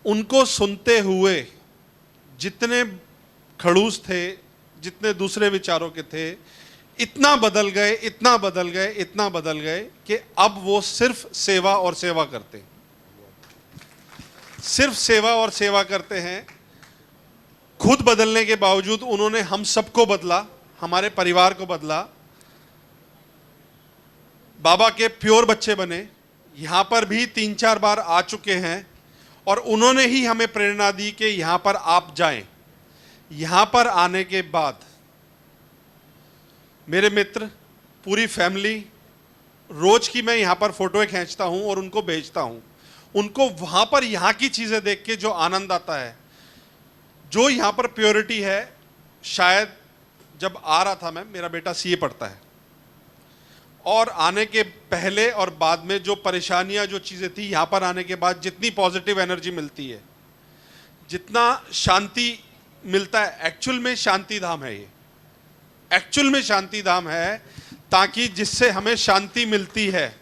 उनको सुनते हुए जितने खड़ूस थे, जितने दूसरे विचारों के थे, इतना बदल गए, इतना बदल गए, इतना बदल गए कि अब वो सिर्फ सेवा और सेवा करते हैं, सिर्फ सेवा और सेवा करते हैं। खुद बदलने के बावजूद उन्होंने हम सबको बदला, हमारे परिवार को बदला, बाबा के प्योर बच्चे बने। यहाँ पर भी 3-4 बार आ चुके हैं, और उन्होंने ही हमें प्रेरणा दी कि यहाँ पर आप जाएं। यहाँ पर आने के बाद मेरे मित्र, पूरी फैमिली, रोज की मैं यहाँ पर फोटोएं खींचता हूँ और उनको भेजता हूँ। उनको वहाँ पर यहाँ की चीज़ें देख के जो आनंद आता है, जो यहाँ पर प्योरिटी है, शायद जब आ रहा था मैं, मेरा बेटा सीए पढ़ता है, और आने के पहले और बाद में जो परेशानियां, जो चीज़ें थी, यहाँ पर आने के बाद जितनी पॉजिटिव एनर्जी मिलती है, जितना शांति मिलता है, एक्चुअल में शांति धाम है ये, एक्चुअल में शांति धाम है। ताकि जिससे हमें शांति मिलती है,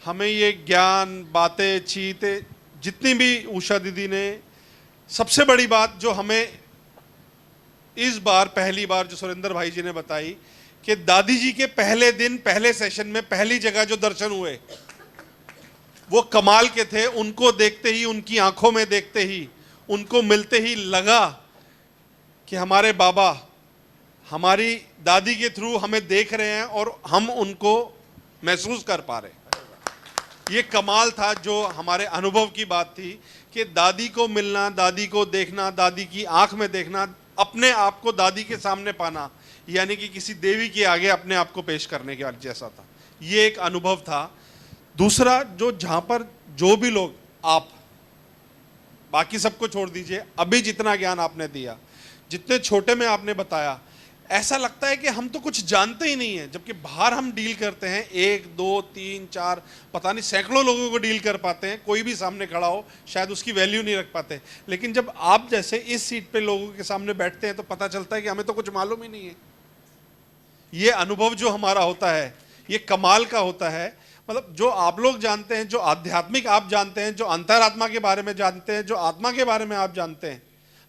हमें ये ज्ञान, बातें, चीतें, जितनी भी उषा दीदी ने, सबसे बड़ी बात जो हमें इस बार पहली बार जो सुरेंद्र भाई जी ने बताई कि दादी जी के पहले दिन, पहले सेशन में, पहली जगह जो दर्शन हुए वो कमाल के थे। उनको देखते ही, उनकी आंखों में देखते ही, उनको मिलते ही लगा कि हमारे बाबा हमारी दादी के थ्रू हमें देख रहे हैं और हम उनको महसूस कर पा रहे हैं। ये कमाल था जो हमारे अनुभव की बात थी कि दादी को मिलना, दादी को देखना, दादी की आंख में देखना, अपने आप को दादी के सामने पाना, यानी कि किसी देवी के आगे अपने आप को पेश करने के जैसा था। ये एक अनुभव था। दूसरा, जो जहां पर जो भी लोग, आप बाकी सबको छोड़ दीजिए, अभी जितना ज्ञान आपने दिया, जितने छोटे में आपने बताया, ऐसा लगता है कि हम तो कुछ जानते ही नहीं है, जबकि बाहर हम डील करते हैं 1 2 3 4 पता नहीं सैकड़ों लोगों को डील कर पाते हैं। कोई भी सामने खड़ा हो शायद उसकी वैल्यू नहीं रख पाते, लेकिन जब आप जैसे इस सीट पे लोगों के सामने बैठते हैं तो पता चलता है कि हमें तो कुछ मालूम ही नहीं है। ये अनुभव जो हमारा होता है ये कमाल का होता है। मतलब जो आप लोग जानते हैं, जो आध्यात्मिक आप जानते हैं, जो अंतरात्मा के बारे में जानते हैं, जो आत्मा के बारे में आप जानते हैं,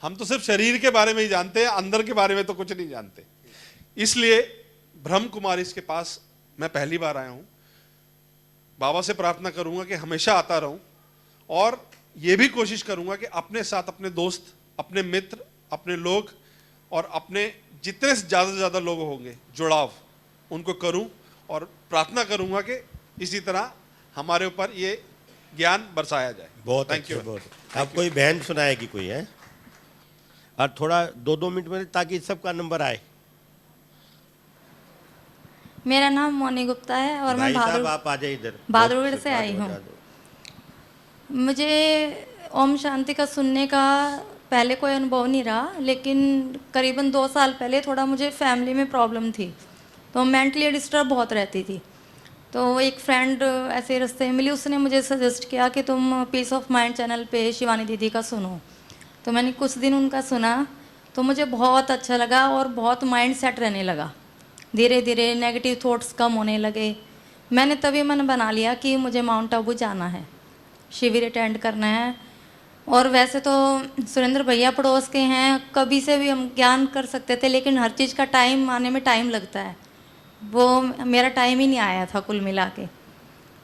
हम तो सिर्फ शरीर के बारे में ही जानते हैं, अंदर के बारे में तो कुछ नहीं जानते। इसलिए ब्रह्म कुमारी के पास मैं पहली बार आया हूं। बाबा से प्रार्थना करूंगा कि हमेशा आता रहूं, और यह भी कोशिश करूंगा कि अपने साथ अपने दोस्त, अपने मित्र, अपने लोग और अपने जितने ज्यादा से ज्यादा लोग होंगे जुड़ाव, उनको करूं, और प्रार्थना करूंगा कि इसी तरह हमारे ऊपर ये ज्ञान बरसाया जाए। बहुत थैंक यू। बहुत। अब कोई बहन सुनाएगी कोई है, और थोड़ा 2-2 मिनट में, ताकि सबका नंबर आए। मेरा नाम मोनी गुप्ता है और मैं आप आ जाइए इधर, बहादुरगढ़ से आई हूँ। मुझे ओम शांति का सुनने का पहले कोई अनुभव नहीं रहा, लेकिन करीबन 2 साल पहले थोड़ा मुझे फैमिली में प्रॉब्लम थी, तो मेंटली डिस्टर्ब बहुत रहती थी। तो एक फ्रेंड ऐसे रास्ते में मिली, उसने मुझे सजेस्ट किया कि तुम पीस ऑफ माइंड चैनल पे शिवानी दीदी का सुनो। तो मैंने कुछ दिन उनका सुना तो मुझे बहुत अच्छा लगा और बहुत माइंड सेट रहने लगा। धीरे धीरे नेगेटिव थॉट्स कम होने लगे। मैंने तभी मन बना लिया कि मुझे माउंट आबू जाना है, शिविर अटेंड करना है। और वैसे तो सुरेंद्र भैया पड़ोस के हैं, कभी से भी हम ज्ञान कर सकते थे, लेकिन हर चीज़ का टाइम आने में टाइम लगता है। वो मेरा टाइम ही नहीं आया था कुल मिला के।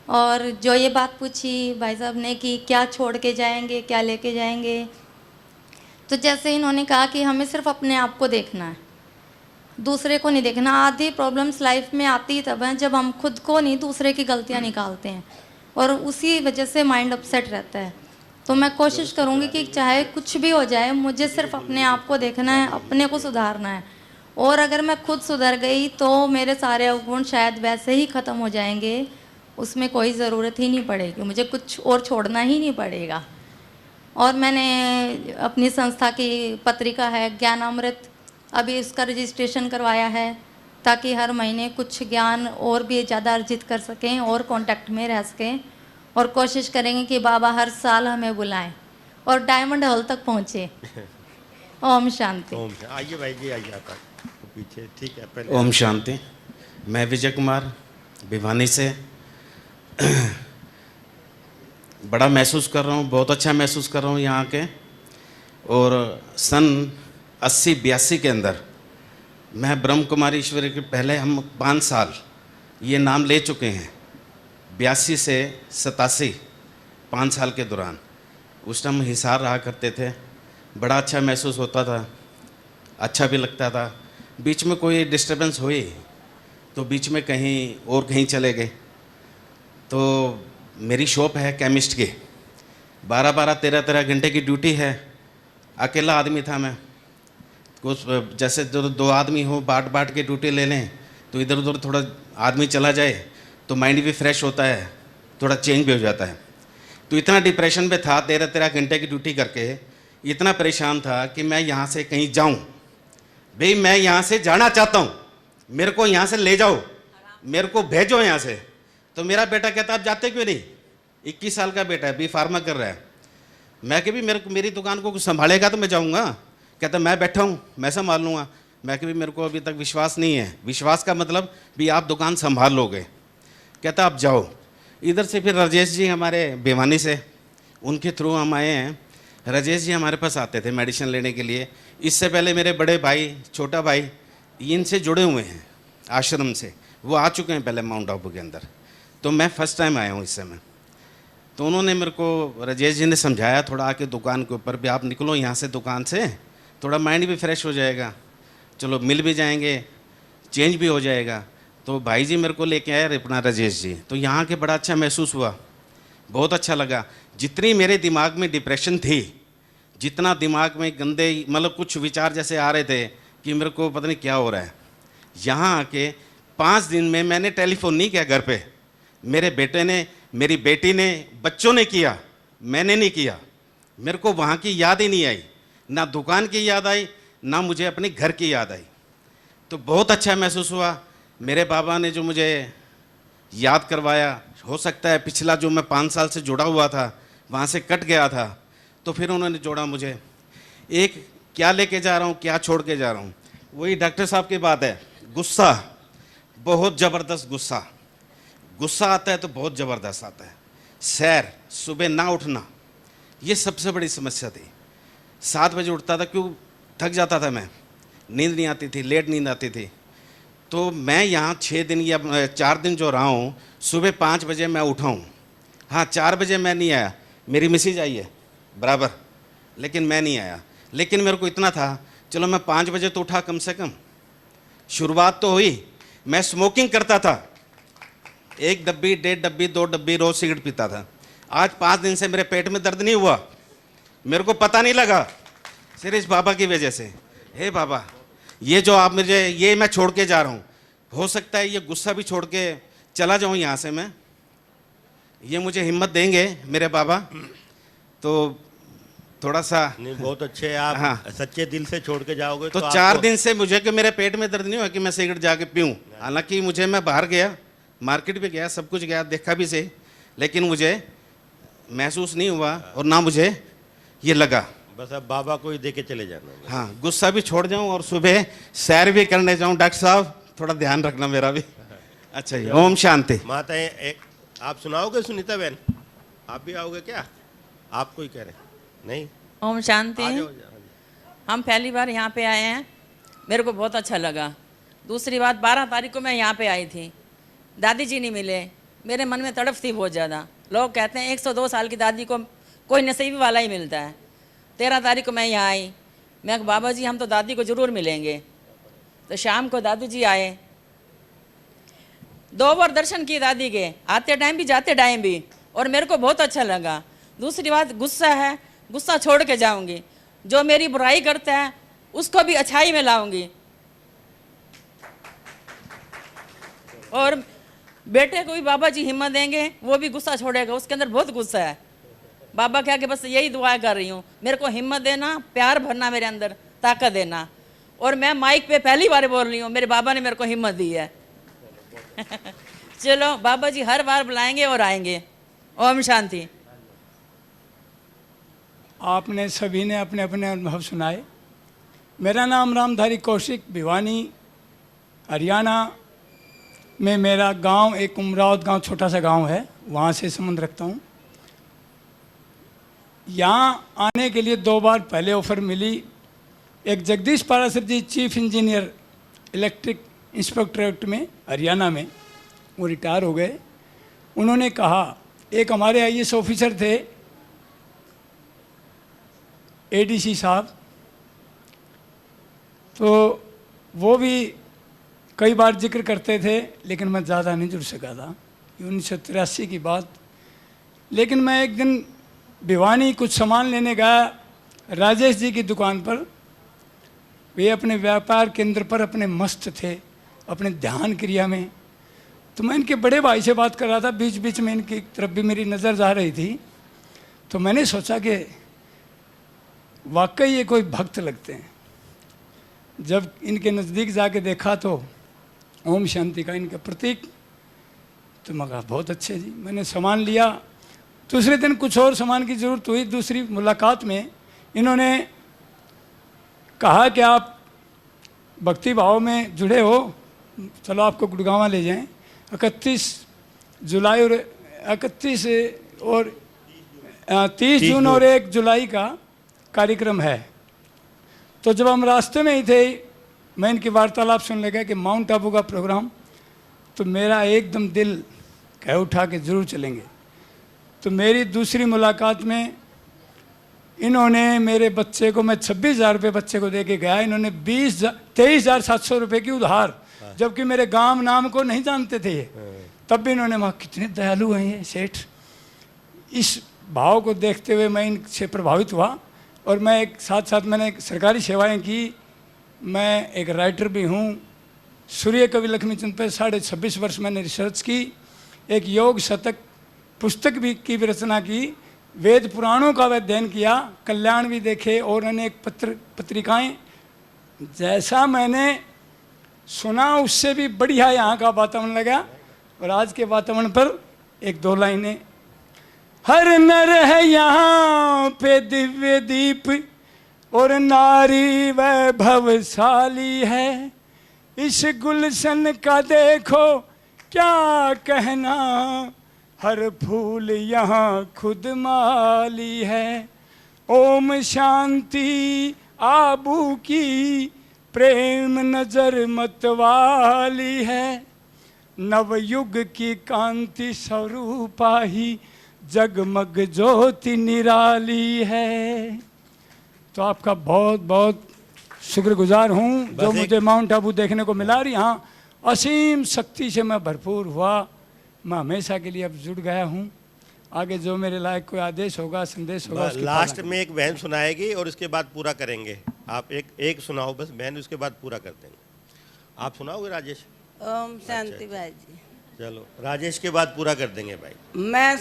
और जो ये बात पूछी भाई साहब ने कि क्या छोड़ के जाएंगे, क्या लेके जाएंगे, तो जैसे इन्होंने कहा कि हमें सिर्फ अपने आप को देखना है, दूसरे को नहीं देखना। आधी प्रॉब्लम्स लाइफ में आती ही तब हैं जब हम खुद को नहीं, दूसरे की गलतियां निकालते हैं, और उसी वजह से माइंड अपसेट रहता है। तो मैं कोशिश करूंगी कि चाहे कुछ भी हो जाए, मुझे सिर्फ अपने आप को देखना है, अपने को सुधारना है। और अगर मैं खुद सुधर गई तो मेरे सारे अवगुण शायद वैसे ही ख़त्म हो जाएंगे, उसमें कोई ज़रूरत ही नहीं पड़ेगी, मुझे कुछ और छोड़ना ही नहीं पड़ेगा। और मैंने अपनी संस्था की पत्रिका है ज्ञानामृत, अभी उसका रजिस्ट्रेशन करवाया है, ताकि हर महीने कुछ ज्ञान और भी ज़्यादा अर्जित कर सकें और कांटेक्ट में रह सकें। और कोशिश करेंगे कि बाबा हर साल हमें बुलाएं और डायमंड हॉल तक पहुँचे। ओम शांति। आइए भाई जी, आइए आप पीछे, ठीक है। पहले ओम शांति। मैं विजय कुमार भिवानी से बड़ा महसूस कर रहा हूँ, बहुत अच्छा महसूस कर रहा हूँ यहाँ के। और सन 80-82 के अंदर मैं ब्रह्म कुमारी ईश्वरी के पहले हम 5 साल ये नाम ले चुके हैं। 82 से 87 5 साल के दौरान, उस टाइम हिसार रहा करते थे, बड़ा अच्छा महसूस होता था, अच्छा भी लगता था। बीच में कोई डिस्टर्बेंस हुई तो बीच में कहीं और कहीं चले गए। तो मेरी शॉप है केमिस्ट की, 12-12 13-13 घंटे की ड्यूटी है। अकेला आदमी था मैं, कुछ जैसे जो 2 आदमी हो बांट के ड्यूटी ले लें तो इधर उधर थोड़ा आदमी चला जाए तो माइंड भी फ्रेश होता है, थोड़ा चेंज भी हो जाता है। तो इतना डिप्रेशन में था, 13-13 घंटे की ड्यूटी करके इतना परेशान था कि मैं यहाँ से कहीं जाऊँ, भाई मैं यहाँ से जाना चाहता हूँ, मेरे को यहाँ से ले जाओ, मेरे को भेजो यहाँ से। तो मेरा बेटा कहता आप जाते क्यों नहीं, 21 साल का बेटा है, बी फार्मा कर रहा है। मैं कि भी मेरी दुकान को कुछ संभालेगा तो मैं जाऊँगा। कहता मैं बैठा हूँ, मैं संभाल लूँगा। मैं कि भी मेरे को अभी तक विश्वास नहीं है। विश्वास का मतलब भी आप दुकान संभाल लोगे। कहता आप जाओ। इधर से फिर राजेश जी हमारे भिवानी से, उनके थ्रू हम आए हैं। राजेश जी हमारे पास आते थे मेडिसिन लेने के लिए। इससे पहले मेरे बड़े भाई, छोटा भाई, इनसे जुड़े हुए हैं आश्रम से, वो आ चुके हैं पहले माउंट आबू के अंदर। तो मैं फर्स्ट टाइम आया हूँ इस समय। तो उन्होंने मेरे को, राजेश जी ने समझाया थोड़ा आके दुकान के ऊपर भी आप निकलो यहाँ से, दुकान से थोड़ा माइंड भी फ्रेश हो जाएगा, चलो मिल भी जाएंगे, चेंज भी हो जाएगा। तो भाई जी मेरे को लेके आए अपना राजेश जी। तो यहाँ के बड़ा अच्छा महसूस हुआ। बहुत अच्छा लगा। जितनी मेरे दिमाग में डिप्रेशन थी, जितना दिमाग में गंदे मतलब कुछ विचार जैसे आ रहे थे कि मेरे को पता नहीं क्या हो रहा है, यहाँ आके 5 दिन में मैंने टेलीफोन नहीं किया घर पे, मेरे बेटे ने, मेरी बेटी ने, बच्चों ने किया, मैंने नहीं किया। मेरे को वहाँ की याद ही नहीं आई, ना दुकान की याद आई, ना मुझे अपने घर की याद आई। तो बहुत अच्छा महसूस हुआ। मेरे बाबा ने जो मुझे याद करवाया, हो सकता है पिछला जो मैं 5 साल से जुड़ा हुआ था वहाँ से कट गया था, तो फिर उन्होंने जोड़ा मुझे। एक क्या लेके जा रहा हूँ, क्या छोड़ के जा रहा हूँ, वही डॉक्टर साहब की बात है। गुस्सा, बहुत ज़बरदस्त गुस्सा, गुस्सा आता है तो बहुत ज़बरदस्त आता है। सैर, सुबह ना उठना, ये सबसे बड़ी समस्या थी। 7 बजे उठता था, क्यों, थक जाता था मैं, नींद नहीं आती थी, लेट नींद आती थी। तो मैं यहाँ 6 दिन या 4 दिन जो रहा हूँ, सुबह 5 बजे मैं उठा हूँ। हाँ, 4 बजे मैं नहीं आया, मेरी मिसेज आई है बराबर, लेकिन मैं नहीं आया। लेकिन मेरे को इतना था, चलो मैं 5 बजे तो उठा कम से कम, शुरुआत तो हुई। मैं स्मोकिंग करता था, 1 डब्बी, 1.5 डब्बी, 2 डब्बी रोज़ सिगरेट पीता था। आज 5 दिन से मेरे पेट में दर्द नहीं हुआ, मेरे को पता नहीं लगा, सिर्फ इस बाबा की वजह से। हे बाबा, ये जो आप मुझे, ये मैं छोड़ के जा रहा हूँ, हो सकता है ये गुस्सा भी छोड़ के चला जाऊँ यहाँ से मैं, ये मुझे हिम्मत देंगे मेरे बाबा। तो थोड़ा सा नहीं, बहुत अच्छे आप। हाँ, सच्चे दिल से छोड़ के जाओगे तो 4 दिन से मुझे कि मेरे पेट में दर्द नहीं हुआ कि मैं सिगरेट जाके पीऊँ। हालांकि मुझे, मैं बाहर गया, मार्केट भी गया, सब कुछ गया, देखा भी से, लेकिन मुझे महसूस नहीं हुआ और ना मुझे ये लगा। बस अब बाबा को ही दे के चले जाना। हाँ, गुस्सा भी छोड़ जाऊँ और सुबह सैर भी करने जाऊँ। डॉक्टर साहब थोड़ा ध्यान रखना मेरा भी। अच्छा जी, ओम शांति। माता एक आप सुनाओगे सुनीता बहन? आप भी आओगे क्या? आपको ही कह रहे नहीं? ओम शांति। आ जाओ, आ जाओ। हम पहली बार यहाँ पे आए हैं, मेरे को बहुत अच्छा लगा। दूसरी बात, 12 तारीख को मैं यहाँ पे आई थी, दादी जी नहीं मिले, मेरे मन में तड़फ थी बहुत ज़्यादा। लोग कहते हैं 102 साल की दादी को कोई नसीबी वाला ही मिलता है। 13 तारीख को मैं यहाँ आई, मैं कहा बाबा जी हम तो दादी को ज़रूर मिलेंगे। तो शाम को दादी जी आए, 2 बार दर्शन किए दादी के, आते टाइम भी जाते टाइम भी, और मेरे को बहुत अच्छा लगा। दूसरी बात, गुस्सा है, गुस्सा छोड़ के जाऊंगी, जो मेरी बुराई करता है उसको भी अच्छाई में लाऊंगी। और बेटे को भी बाबा जी हिम्मत देंगे, वो भी गुस्सा छोड़ेगा, उसके अंदर बहुत गुस्सा है। बाबा क्या कि बस यही दुआ कर रही हूँ, मेरे को हिम्मत देना, प्यार भरना मेरे अंदर, ताकत देना। और मैं माइक पे पहली बार बोल रही हूँ, मेरे बाबा ने मेरे को हिम्मत दी है। चलो, बाबा जी हर बार बुलाएंगे और आएंगे। ओम शांति। आपने सभी ने अपने अपने अनुभव सुनाए। मेरा नाम रामधारी कौशिक, भिवानी हरियाणा में मेरा गांव, एक उमरावत गांव छोटा सा गांव है, वहाँ से संबंध रखता हूँ। यहाँ आने के लिए 2 बार पहले ऑफ़र मिली। एक जगदीश पारासर जी, चीफ इंजीनियर इलेक्ट्रिक इंस्पेक्टरेट में हरियाणा में, वो रिटायर हो गए। उन्होंने कहा, एक हमारे IAS ऑफिसर थे ADC साहब, तो वो भी कई बार जिक्र करते थे, लेकिन मैं ज़्यादा नहीं जुड़ सका था। 1983 की बात। लेकिन मैं एक दिन भिवानी कुछ सामान लेने गया राजेश जी की दुकान पर। वे अपने व्यापार केंद्र पर अपने मस्त थे, अपने ध्यान क्रिया में। तो मैं इनके बड़े भाई से बात कर रहा था, बीच बीच में इनकी तरफ भी मेरी नज़र जा रही थी। तो मैंने सोचा कि वाकई ये कोई भक्त लगते हैं। जब इनके नज़दीक जाके देखा तो ओम शांति का इनका प्रतीक, तो मैं कहा बहुत अच्छे जी। मैंने सामान लिया। दूसरे दिन कुछ और सामान की ज़रूरत हुई। दूसरी मुलाकात में इन्होंने कहा कि आप भक्ति भाव में जुड़े हो, चलो आपको गुड़गांव ले जाएं। 31 जुलाई और 31 और 30 जून और 1 जुलाई का कार्यक्रम है। तो जब हम रास्ते में ही थे, मैं इनकी वार्तालाप सुनने लगा कि माउंट आबू का प्रोग्राम, तो मेरा एकदम दिल कह उठा के ज़रूर चलेंगे। तो मेरी दूसरी मुलाकात में इन्होंने मेरे बच्चे को, मैं 26,000 रुपये बच्चे को दे के गया, इन्होंने 23,700 रुपये की उधार, जबकि मेरे गांव नाम को नहीं जानते थे ये, तब भी इन्होंने, वहाँ कितने दयालु हैं ये सेठ, इस भाव को देखते हुए मैं इनसे प्रभावित हुआ और मैं एक साथ साथ मैंने सरकारी सेवाएं की। मैं एक राइटर भी हूँ। सूर्य कवि लक्ष्मीचंद पे 26.5 वर्ष मैंने रिसर्च की। एक योग शतक पुस्तक भी की रचना की। वेद पुराणों का अध्ययन किया, कल्याण भी देखे और अनेक पत्रिकाएं। जैसा मैंने सुना उससे भी बढ़िया यहाँ का वातावरण लगा। और आज के वातावरण पर 1-2 लाइनें। हर नर है यहाँ पे दिव्य दीप और नारी वैभवशाली है। इस गुलशन का देखो क्या कहना, हर फूल यहाँ खुद माली है। ओम शांति आबू की प्रेम नजर मतवाली है। नवयुग की कांति स्वरूपा ही जगमग ज्योति निराली है। तो आपका बहुत बहुत शुक्रगुजार हूँ जो मुझे माउंट आबू देखने को मिला। रही यहाँ असीम शक्ति से मैं भरपूर हुआ। मैं हमेशा के लिए अब जुड़ गया हूँ। आगे जो मेरे लायक कोई आदेश होगा, संदेश होगा, लास्ट में एक बहन सुनाएगी और उसके बाद पूरा करेंगे। आप एक सुनाओ बस बहन, उसके बाद पूरा कर देंगे। आप सुनाओगे राजेश? ओम शांति भाई जी। चलो राजेश के बाद पूरा कर देंगे भाई। मैं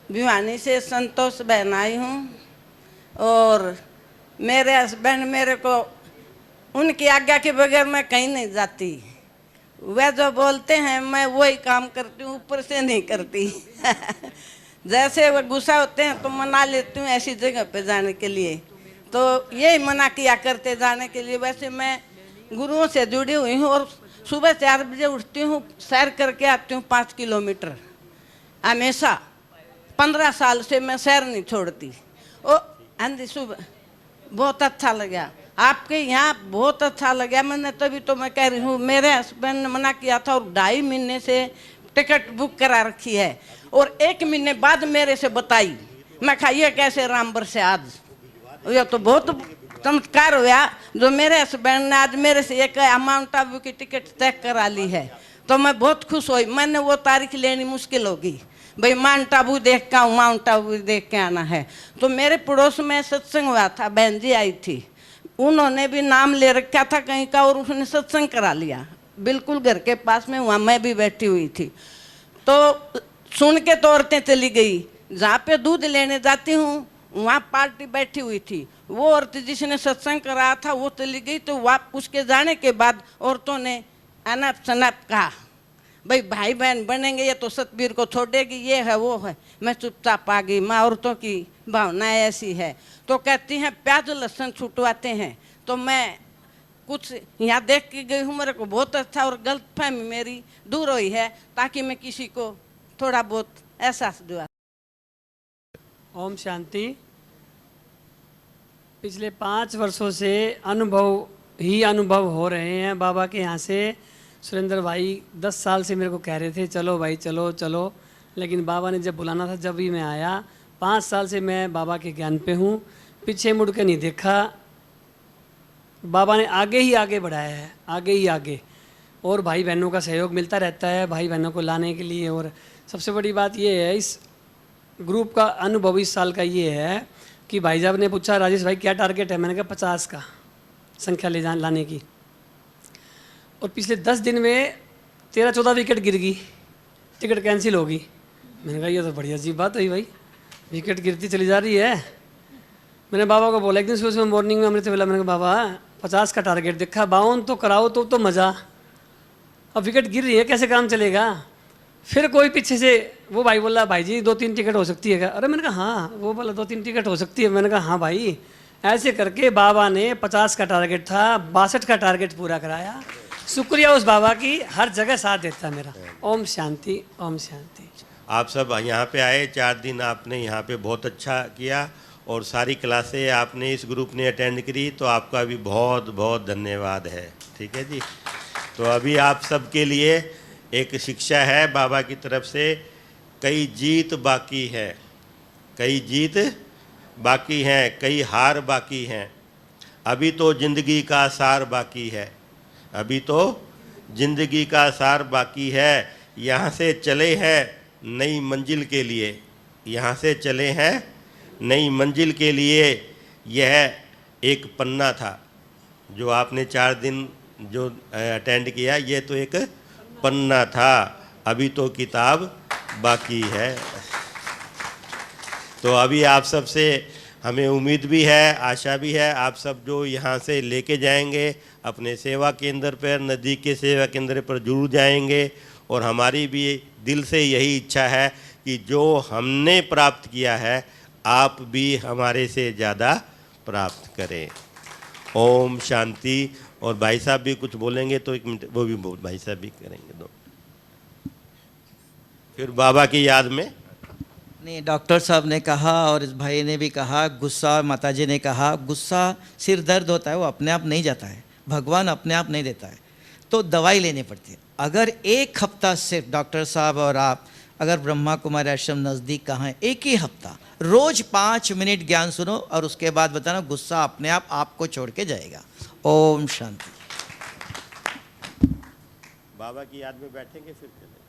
भिवानी से संतोष बहन आई हूँ और मेरे हस्बैंड मेरे को उनकी आज्ञा के बगैर मैं कहीं नहीं जाती। वह जो बोलते हैं मैं वही काम करती हूँ, ऊपर से नहीं करती। जैसे वो गुस्सा होते हैं तो मना लेती हूँ ऐसी जगह पे जाने के लिए, तो यही मना किया करते जाने के लिए। वैसे मैं गुरुओं से जुड़ी हुई हूँ और सुबह 4 बजे उठती हूँ, सैर करके आती हूँ 5 किलोमीटर हमेशा। 15 साल से मैं सैर नहीं छोड़ती। ओ आंधी सुबह बहुत अच्छा लगा आपके यहाँ, बहुत अच्छा लगा। मैंने तभी तो मैं कह रही हूँ, मेरे हस्बैंड ने मना किया था और 2.5 महीने से टिकट बुक करा रखी है और 1 महीने बाद मेरे से बताई। मैं कहा ये कैसे रामबर से आज, ये तो बहुत चमत्कार हुआ जो मेरे हस्बैंड ने आज मेरे से एक माउंट आबू की टिकट तय करा ली है। तो मैं बहुत खुश हुई। मैंने वो तारीख लेनी मुश्किल होगी, भाई माउंट आबू देख के आऊँ, माउंट आबू देख के आना है। तो मेरे पड़ोस में सत्संग हुआ था, बहन जी आई थी, उन्होंने भी नाम ले रखा था कहीं का और उसने सत्संग करा लिया। बिल्कुल घर के पास में, वहाँ मैं भी बैठी हुई थी। तो सुन के तो औरतें चली गई। जहाँ पे दूध लेने जाती हूँ वहाँ पार्टी बैठी हुई थी। वो औरत जिसने सत्संग कराया था वो चली गई। तो वहाँ उसके जाने के बाद औरतों ने अनाप शनाप कहा, भाई भाई बहन बनेंगे, ये तो सतबीर को छोड़ेगी, ये है वो है। मैं चुपचाप आ गई। माँ औरतों की भावना ऐसी है। तो कहती हैं प्याज लहसुन छुटवाते हैं। तो मैं कुछ यहाँ देख के गई हूँ, मेरे को बहुत अच्छा और गलतफहमी मेरी दूर हुई है, ताकि मैं किसी को थोड़ा बहुत एहसास दूँ। ओम शांति। पिछले 5 वर्षों से अनुभव हो रहे हैं बाबा के यहाँ से। सुरेंद्र भाई 10 साल से मेरे को कह रहे थे चलो भाई चलो चलो, लेकिन बाबा ने जब बुलाना था जब भी मैं आया। 5 साल से मैं बाबा के ज्ञान पे हूँ, पीछे मुड़ के नहीं देखा। बाबा ने आगे ही आगे बढ़ाया है, आगे ही आगे। और भाई बहनों का सहयोग मिलता रहता है भाई बहनों को लाने के लिए। और सबसे बड़ी बात ये है, इस ग्रुप का अनुभव इस साल का ये है कि भाई साहब ने पूछा राजेश भाई क्या टारगेट है, मैंने कहा 50 का संख्या लाने की। और पिछले 10 दिन में 13-14 विकेट गिर गई, टिकट कैंसिल होगी। मैंने कहा ये तो बड़ी अजीब बात हुई भाई, विकेट गिरती चली जा रही है। मैंने बाबा को बोला एक दिन सुबह मॉर्निंग में अमृत वेला, मैंने कहा बाबा 50 का टारगेट देखा, 52 तो कराओ तो मज़ा, अब विकेट गिर रही है कैसे काम चलेगा। फिर कोई पीछे से वो भाई बोला भाई जी 2-3 टिकट हो सकती है क्या? अरे मैंने कहा हाँ। वो बोला 2-3 टिकट हो सकती है। मैंने कहा हाँ भाई। ऐसे करके बाबा ने 50 का टारगेट था 62 का टारगेट पूरा कराया। शुक्रिया उस बाबा की, हर जगह साथ देता मेरा। ओम शांति, ओम शांति। आप सब यहाँ पे आए, 4 दिन आपने यहाँ पे बहुत अच्छा किया और सारी क्लासें आपने इस ग्रुप ने अटेंड करी, तो आपका भी बहुत बहुत धन्यवाद है। ठीक है जी। तो अभी आप सबके लिए एक शिक्षा है बाबा की तरफ से। कई जीत बाकी है, कई जीत बाकी हैं, कई हार बाकी हैं। अभी तो ज़िंदगी का सार बाकी है, अभी तो ज़िंदगी का सार बाकी है। यहाँ से चले हैं नई मंजिल के लिए, यहाँ से चले हैं नई मंजिल के लिए। यह एक पन्ना था जो आपने 4 दिन जो अटेंड किया, ये तो एक पन्ना था, अभी तो किताब बाकी है। तो अभी आप सब से हमें उम्मीद भी है, आशा भी है, आप सब जो यहाँ से लेके जाएंगे अपने सेवा केंद्र पर, नज़दीक के सेवा केंद्र पर जरूर जाएंगे। और हमारी भी दिल से यही इच्छा है कि जो हमने प्राप्त किया है आप भी हमारे से ज़्यादा प्राप्त करें। ओम शांति। और भाई साहब भी कुछ बोलेंगे तो 1 मिनट वो भी भाई साहब भी करेंगे 2। फिर बाबा की याद में। नहीं, डॉक्टर साहब ने कहा और इस भाई ने भी कहा, गुस्सा, माताजी ने कहा, गुस्सा सिर दर्द होता है, वो अपने आप नहीं जाता है, भगवान अपने आप नहीं देता है, तो दवाई लेनी पड़ती है। अगर 1 हफ्ता सिर्फ डॉक्टर साहब और आप अगर ब्रह्मा कुमारी आश्रम नज़दीक कहाँ है, 1 ही हफ्ता रोज 5 मिनट ज्ञान सुनो और उसके बाद बताना, गुस्सा अपने आप आपको छोड़ के जाएगा। ओम शांति। बाबा की याद में बैठेंगे फिर चले।